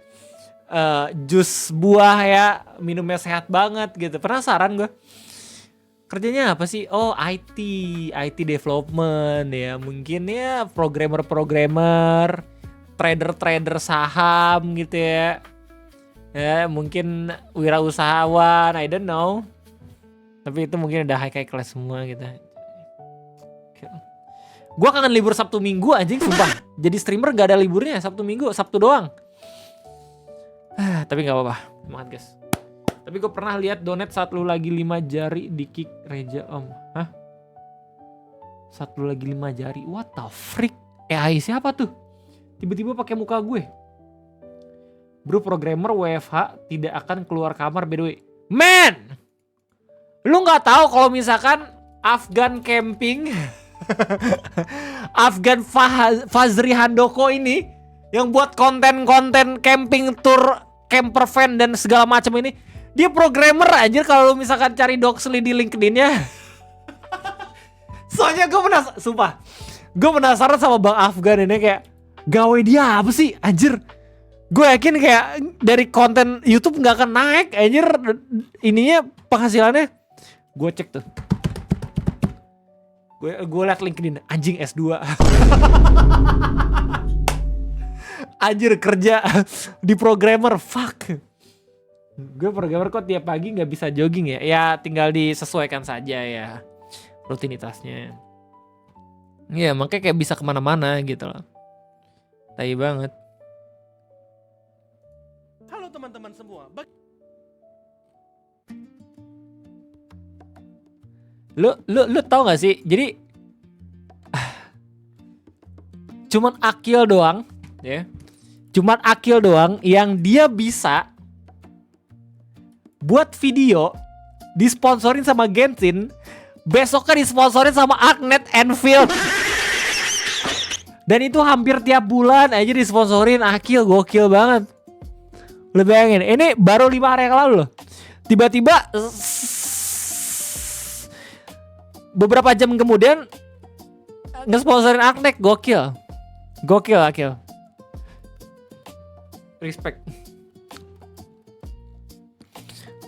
jus buah ya, minumnya sehat banget gitu. Penasaran gue. Kerjanya apa sih? Oh, IT development ya. Mungkin ya programmer, trader saham gitu ya. Ya, mungkin wirausahawan, I don't know. Tapi itu mungkin udah high class semua gitu. Gua kangen libur Sabtu Minggu anjing sumpah. Jadi streamer gak ada liburnya Sabtu Minggu, Sabtu doang. Tapi gak apa-apa. Semangat guys. Tapi gue pernah lihat donate saat lu lagi 5 jari di kick Reja Om. Hah? Saat lu lagi 5 jari? What the freak? AI siapa tuh? Tiba-tiba pakai muka gue. Bro, programmer WFH tidak akan keluar kamar by the way. Man! Lu gak tahu kalau misalkan Afgan camping Afgan Fazri Handoko ini yang buat konten-konten camping tour, camper van dan segala macam ini. Dia programmer anjir kalau lu misalkan cari Doxley di LinkedIn-nya. Soalnya gue penasaran sama Bang Afgan ini kayak gawe dia apa sih anjir. Gue yakin kayak dari konten YouTube nggak akan naik anjir ininya penghasilannya. Gue cek tuh. Gue liat LinkedIn anjing S2. Anjir kerja di programmer, fuck. Gue programmer kok tiap pagi nggak bisa jogging ya? Ya tinggal disesuaikan saja ya rutinitasnya. Iya makanya kayak bisa kemana-mana gitu loh. Tai banget. Halo teman-teman semua. Lu tau gak sih? Jadi cuman Akil doang, ya. Cuman Akil doang yang dia bisa buat video disponsorin sama Genshin, besoknya disponsorin sama Agnet Enfield. Dan itu hampir tiap bulan aja disponsorin. Akil gokil banget. Lu bayangin, ini baru 5 hari yang lalu loh. Tiba-tiba beberapa jam kemudian nge-sponsorin Agnet, gokil. Gokil Akil. Respect.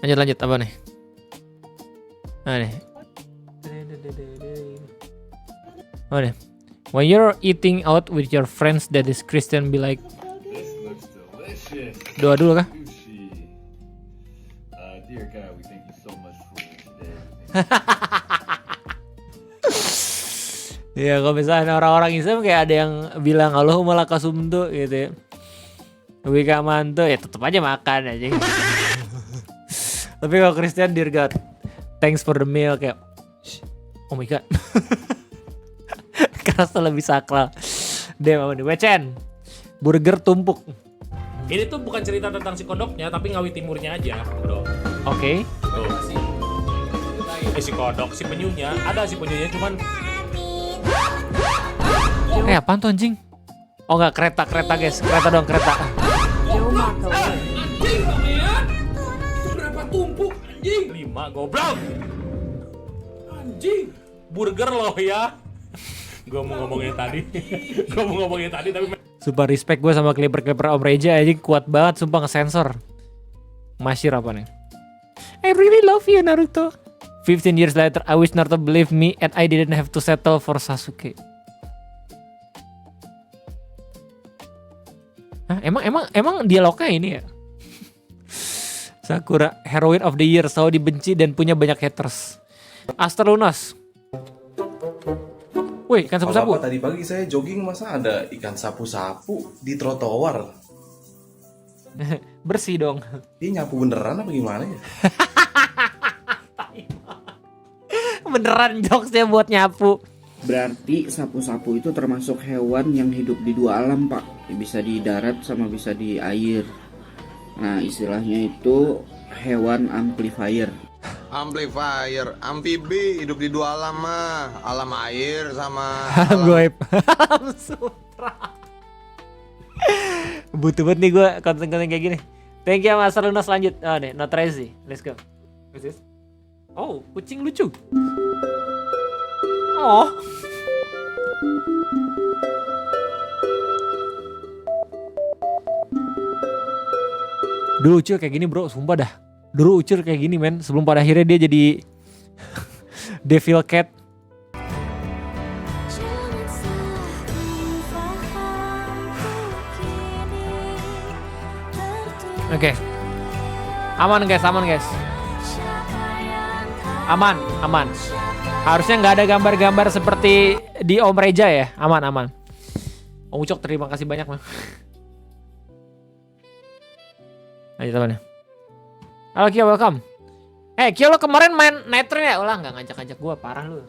Lanjut apa nih? Nah nih. Oh nih. When you're eating out with your friends that is Christian, be like, doa dulu kah? Dear God, we thank you so much for today. Ya kalau misalnya orang-orang Islam kayak ada yang bilang Allahumma lakasumtu gitu ya. Wika mantu ya tetep aja makan aja. Tapi kalau Kristen dear God, thanks for the meal kayak oh my God. Kerasa lebih sakral. Dia mau nih Wechen. Burger tumpuk. Ini tuh bukan cerita tentang si kodoknya, tapi Ngawi Timurnya aja, bro. Oke. Tuh. Si kodok, si penyunya, ada si penyunya cuman Apaan tuh anjing? Oh enggak, kereta guys. Kereta dong, kereta. anjing men. Berapa tumpuk anjing? 5 goblok. Anjing. Burger loh ya. Gue mau ngomongin tadi tapi Sumpah respect gue sama clipper-clipper Om Reja aja kuat banget sumpah nge-sensor. Masyir apa nih? I really love you Naruto. 15 years later I wish Naruto believed me and I didn't have to settle for Sasuke. Hah, emang dialognya ini ya? Sakura heroine of the year selalu dibenci dan punya banyak haters. Aster Lunas. Wih, ikan sapu-sapu. Tadi pagi saya jogging masa ada ikan sapu-sapu di trotoar. Bersih dong. Dia nyapu beneran apa gimana ya? Beneran jokesnya buat nyapu. Berarti sapu-sapu itu termasuk hewan yang hidup di 2 alam, Pak. Bisa di darat sama bisa di air. Nah, istilahnya itu hewan amplifier. Amplifier, amfibi, hidup di 2 alam mah. Alam air sama Alam goib. Alam sutra. Butuh banget nih gue konten-konten kayak gini. Thank you Mas Lunas, lanjut. Oh nih, not crazy. Let's go. What's this? Oh, kucing lucu. Oh. Dulu Ucil kayak gini bro, sumpah dah. Dulu Ucil kayak gini men, sebelum pada akhirnya dia jadi Devil Cat. Oke. Aman guys. Aman. Harusnya nggak ada gambar-gambar seperti di Om Reja ya. Aman. Om Ucok terima kasih banyak man. Ayo teman-teman. Halo Kyo, welcome. Kyo lo kemarin main Night Train ya? Ulah nggak ngajak-ngajak gue, parah lu.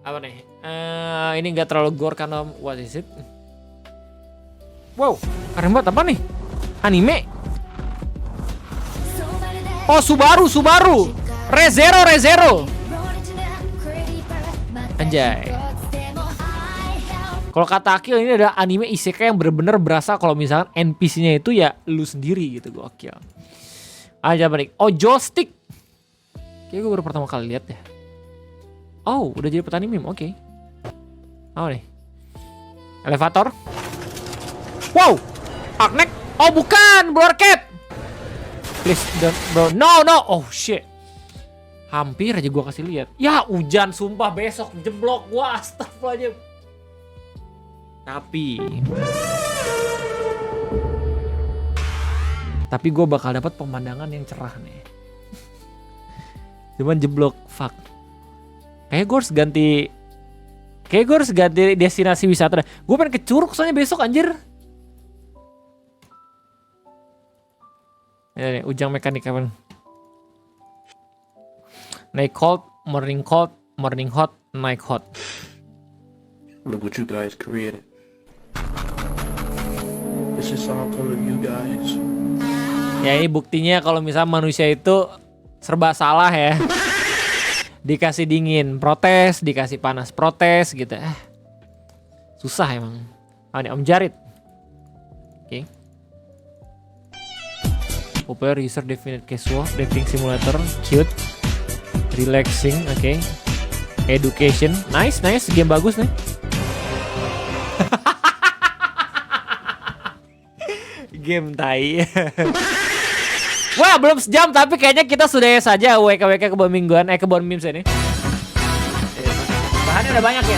Apa nih? Ini nggak terlalu gore karena what is it? Wow, keren banget apa nih? Anime? Oh Subaru. ReZero. Anjay. Kalau kata Akil ini ada anime isekai yang bener-bener berasa kalau misalkan NPC-nya itu ya lu sendiri gitu, gokil. Aja balik. Oh, joystick. Kayaknya gue baru pertama kali lihat ya. Oh, udah jadi petani meme. Oke. Oh nih. Elevator. Wow. Arknek. Oh, bukan, Blur Cat. Please don't, bro. No. Oh shit. Hampir aja gua kasih lihat. Ya, hujan sumpah besok jeblok gua, astagfirullahaladzim. Tapi gue bakal dapat pemandangan yang cerah nih. Cuman jeblok, fuck. Kayak gue harus ganti destinasi wisata. Gue pengen ke Curug soalnya besok anjir. Ya nih, ujang mekanik apa? Night cold, morning hot, night hot. Look what you guys created. It's just all full of you guys. Ya ini buktinya kalau misalnya manusia itu serba salah ya. Dikasih dingin protes, dikasih panas protes gitu. Susah emang. Oh, ini Om Jarit. Oke. Popular user definite casual, dating simulator, cute, relaxing, oke. Education, nice, game bagus nih. Game tai. Wah, belum sejam tapi kayaknya kita sudah saja WKWK kebun mingguan, kebun memes ini. Bahannya udah banyak ya,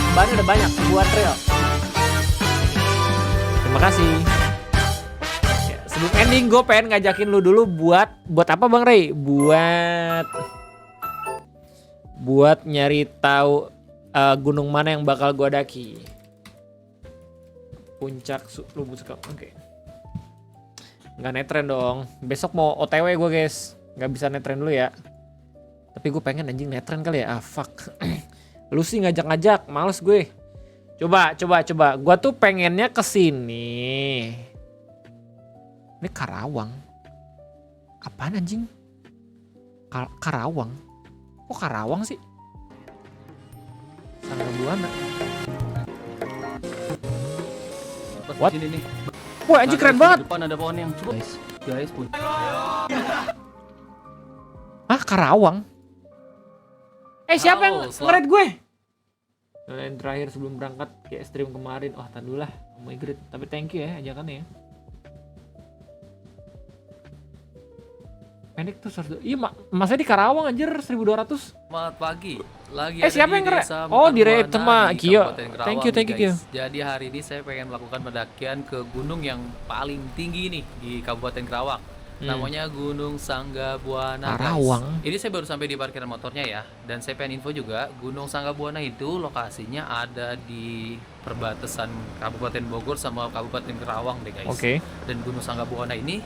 buat real. Terima kasih. Ya, sebelum ending gue pengen ngajakin lu dulu buat apa Bang Ray? Buat nyari tahu gunung mana yang bakal gue daki. Puncak Lubuk Sekam. Oke. Nggak netren dong. Besok mau OTW gue guys. Nggak bisa netren dulu ya. Tapi gue pengen anjing netren kali ya. Fuck. Lu sih ngajak-ngajak. Males gue. Coba. Gue tuh pengennya kesini. Ini Karawang. Apaan anjing? Karawang. Kok Karawang sih? Sangga Buana. What? Sini nih. Wah anjing keren banget. Depan ada pohon yang cukup. Guys, pun. Karawang? Siapa yang nge-rate gue? Yang terakhir sebelum berangkat kayak stream kemarin. Oh tadulah, oh my god. Tapi thank you ya ajakannya ya. Pendek tuh 100. Iya masanya di Karawang anjir 1200. Selamat pagi. Lagi siapa yang nge-rate? Oh di rate sama Kio. Thank you Kio. Jadi hari ini saya pengen melakukan pendakian ke gunung yang paling tinggi nih di Kabupaten Karawang. Namanya Gunung Sangga Buana. Karawang. Ini saya baru sampai di parkiran motornya ya. Dan saya pengen info juga, Gunung Sangga Buana itu lokasinya ada di perbatasan Kabupaten Bogor sama Kabupaten Karawang deh guys. Oke. Dan Gunung Sangga Buana ini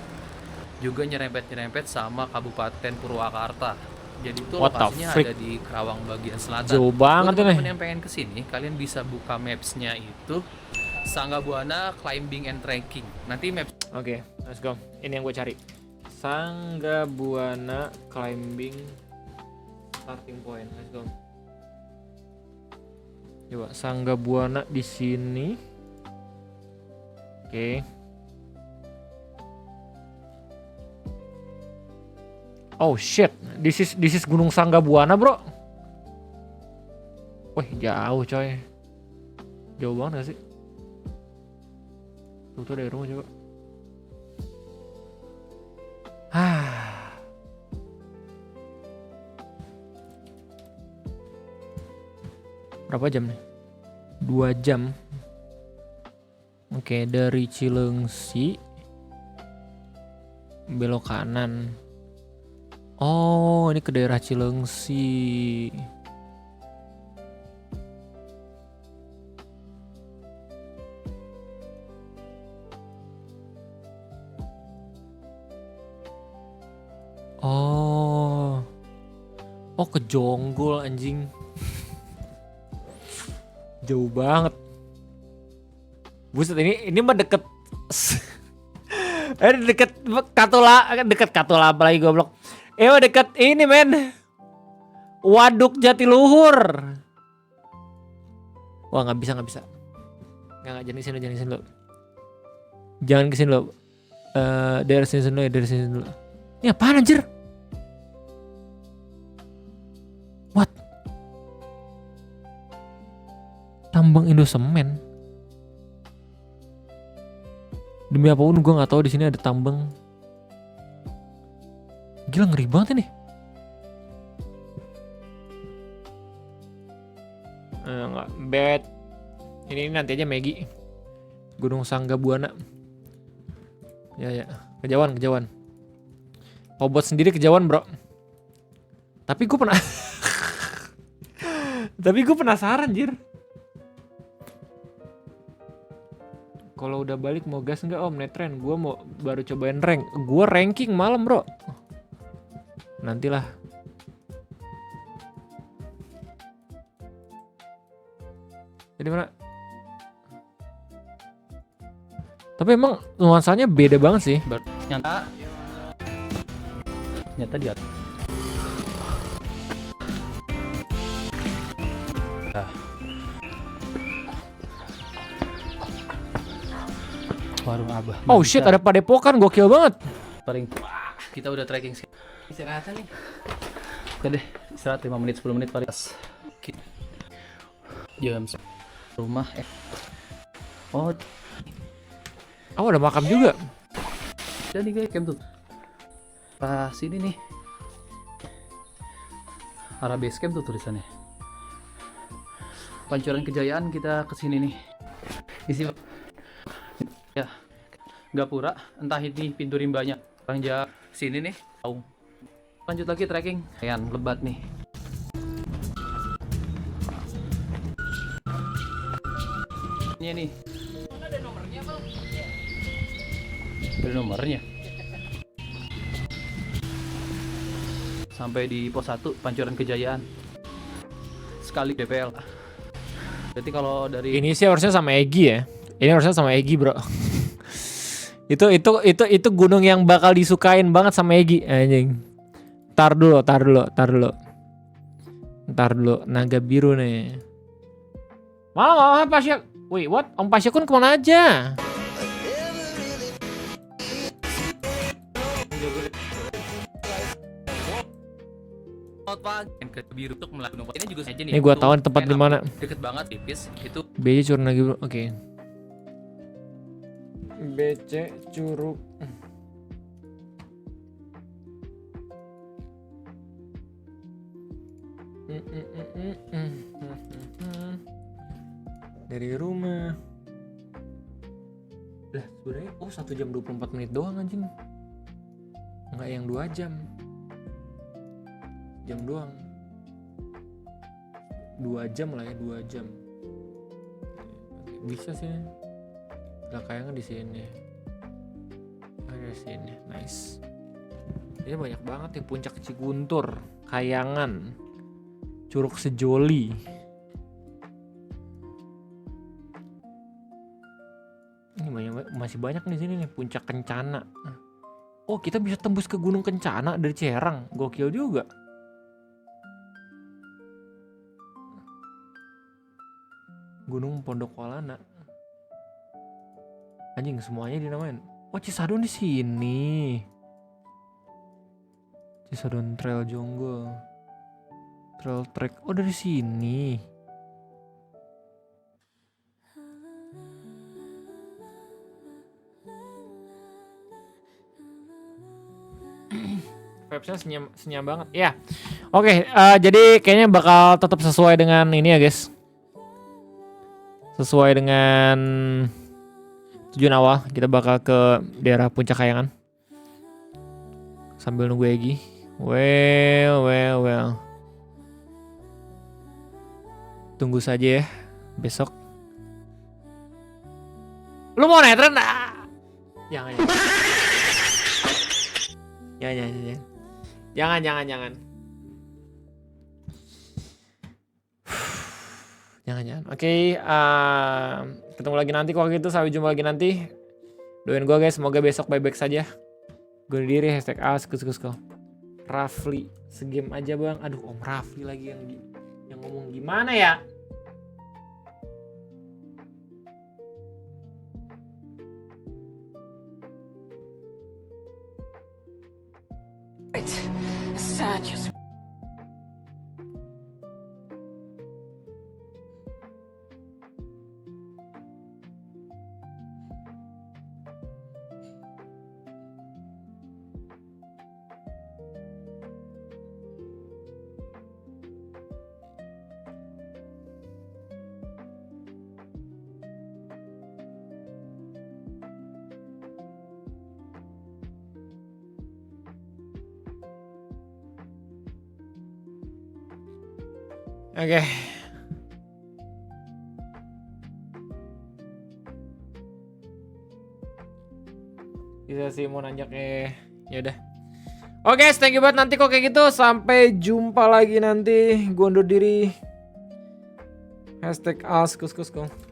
juga nyerempet sama Kabupaten Purwakarta. Jadi itu lokasinya ada di Karawang bagian selatan. Jauh banget ini. Teman-teman yang pengen kesini, kalian bisa buka maps-nya itu Sangga Buana Climbing and Trekking. Nanti maps. Oke, let's go. Ini yang gue cari. Sangga Buana Climbing Starting Point. Let's go. Coba Sangga Buana di sini. Oke. Oh shit, this is Gunung Sangga Buana bro. Wih jauh coy. Jauh banget gak sih? Tuh dari rumah coba. Berapa jam nih? 2 jam. Oke, dari Cilengsi belok kanan. Oh, ini ke daerah Cilengsi. Oh ke Jonggol anjing. Jauh banget. Buset ini mah deket. Deket Katola apalagi goblok. Deket ini men. Waduk Jatiluhur. Wah nggak bisa. Enggak, jangan kesini, jangan kesini lo. Jangan kesini lo. Dari sini dulu ya, dari sini dulu. Ini apaan anjir? What? Tambang Indosemen. Demi apapun gue nggak tahu di sini ada tambang. Gila, ngeri banget ini. Enggak, bed. Ini nanti aja Maggie. Gunung Sanggabuana. Ya, kejauhan. Obot sendiri kejauhan, bro. Tapi gue pernah Tapi gue penasaran, jir. Kalau udah balik mau gas nggak om Netren? Gue mau baru cobain rank. Gue ranking malam, bro. Nantilah. Jadi mana? Tapi emang nuansanya beda banget sih. Nyata dia. Warung Abah. Oh shit, ada padepokan, gokil banget. Paling kita udah trekking sih. Istirahat nih. Oke deh, istirahat 5 menit 10 menit paling. Jam rumah Oh, ada makam juga. jadi guys, camp tuh. Pas ini nih. Arah base camp tuh tulisannya. Pancoran Kejayaan kita kesini nih. Isi ya. Gapura, entah ini pintu rimbanya. Ranja sini nih. Tahu. Lanjut lagi trekking. Kayak lebat nih. Ini nih. Ada nomornya, Bang? Ada nomornya. Sampai di pos 1 Pancoran Kejayaan. Sekali DPL. Berarti kalau dari Ini sih harusnya sama Egi ya. Ini harusnya sama Egi, bro. Itu gunung yang bakal disukain banget sama Egi, anjing. Tar dulu. Naga biru nih. Malah Pasya. Wait, what? Om Pasyakun kemana aja? ke biru untuk melakukan ini juga saja nih. Ini gua tahu tempat di mana. Deket banget tipis itu. BC Curug Naga Biru. Oke. BC Curug. Dari rumah. Lah, sebenarnya 1 jam 24 menit doang anjing. Enggak yang 2 jam. Jam doang. 2 jam lah ya, 2 jam. Bisa sih. Lah kayaknya di sini. Ada sini. Nice. Ini banyak banget ya, Puncak Ciguntur, Kayangan, Curug Sejoli. Ini masih banyak nih sini nih, Puncak Kencana. Oh, kita bisa tembus ke Gunung Kencana dari Cerang. Gokil juga. Gunung Pondok Walana. Anjing, semuanya dinamain. Oh, Cisadon di sini. Cisadon Trail Jonggol. Trail Trek. Oh, dari sini. Vibes-nya senyum banget. Ya. Oke, jadi kayaknya bakal tetap sesuai dengan ini ya, guys. Sesuai dengan tujuan awal, kita bakal ke daerah Puncak Kayangan sambil nunggu Egi. Well. Tunggu saja ya besok. Lu mau netren? Jangan. Jangan. Jangan. Oke, ketemu lagi nanti kalau gitu. Sampai jumpa lagi nanti. Doain gue guys, semoga besok baik-baik saja. Gue diri #A_skusko. Rafli, segame aja bang. Aduh, Om Rafli lagi yang ngomong gimana ya? Oke. Bisa sih mau nanya ke ya udah. Oke, guys, thank you banget. Nanti kok kayak gitu sampai jumpa lagi nanti. Gua undur diri. #askuskusku.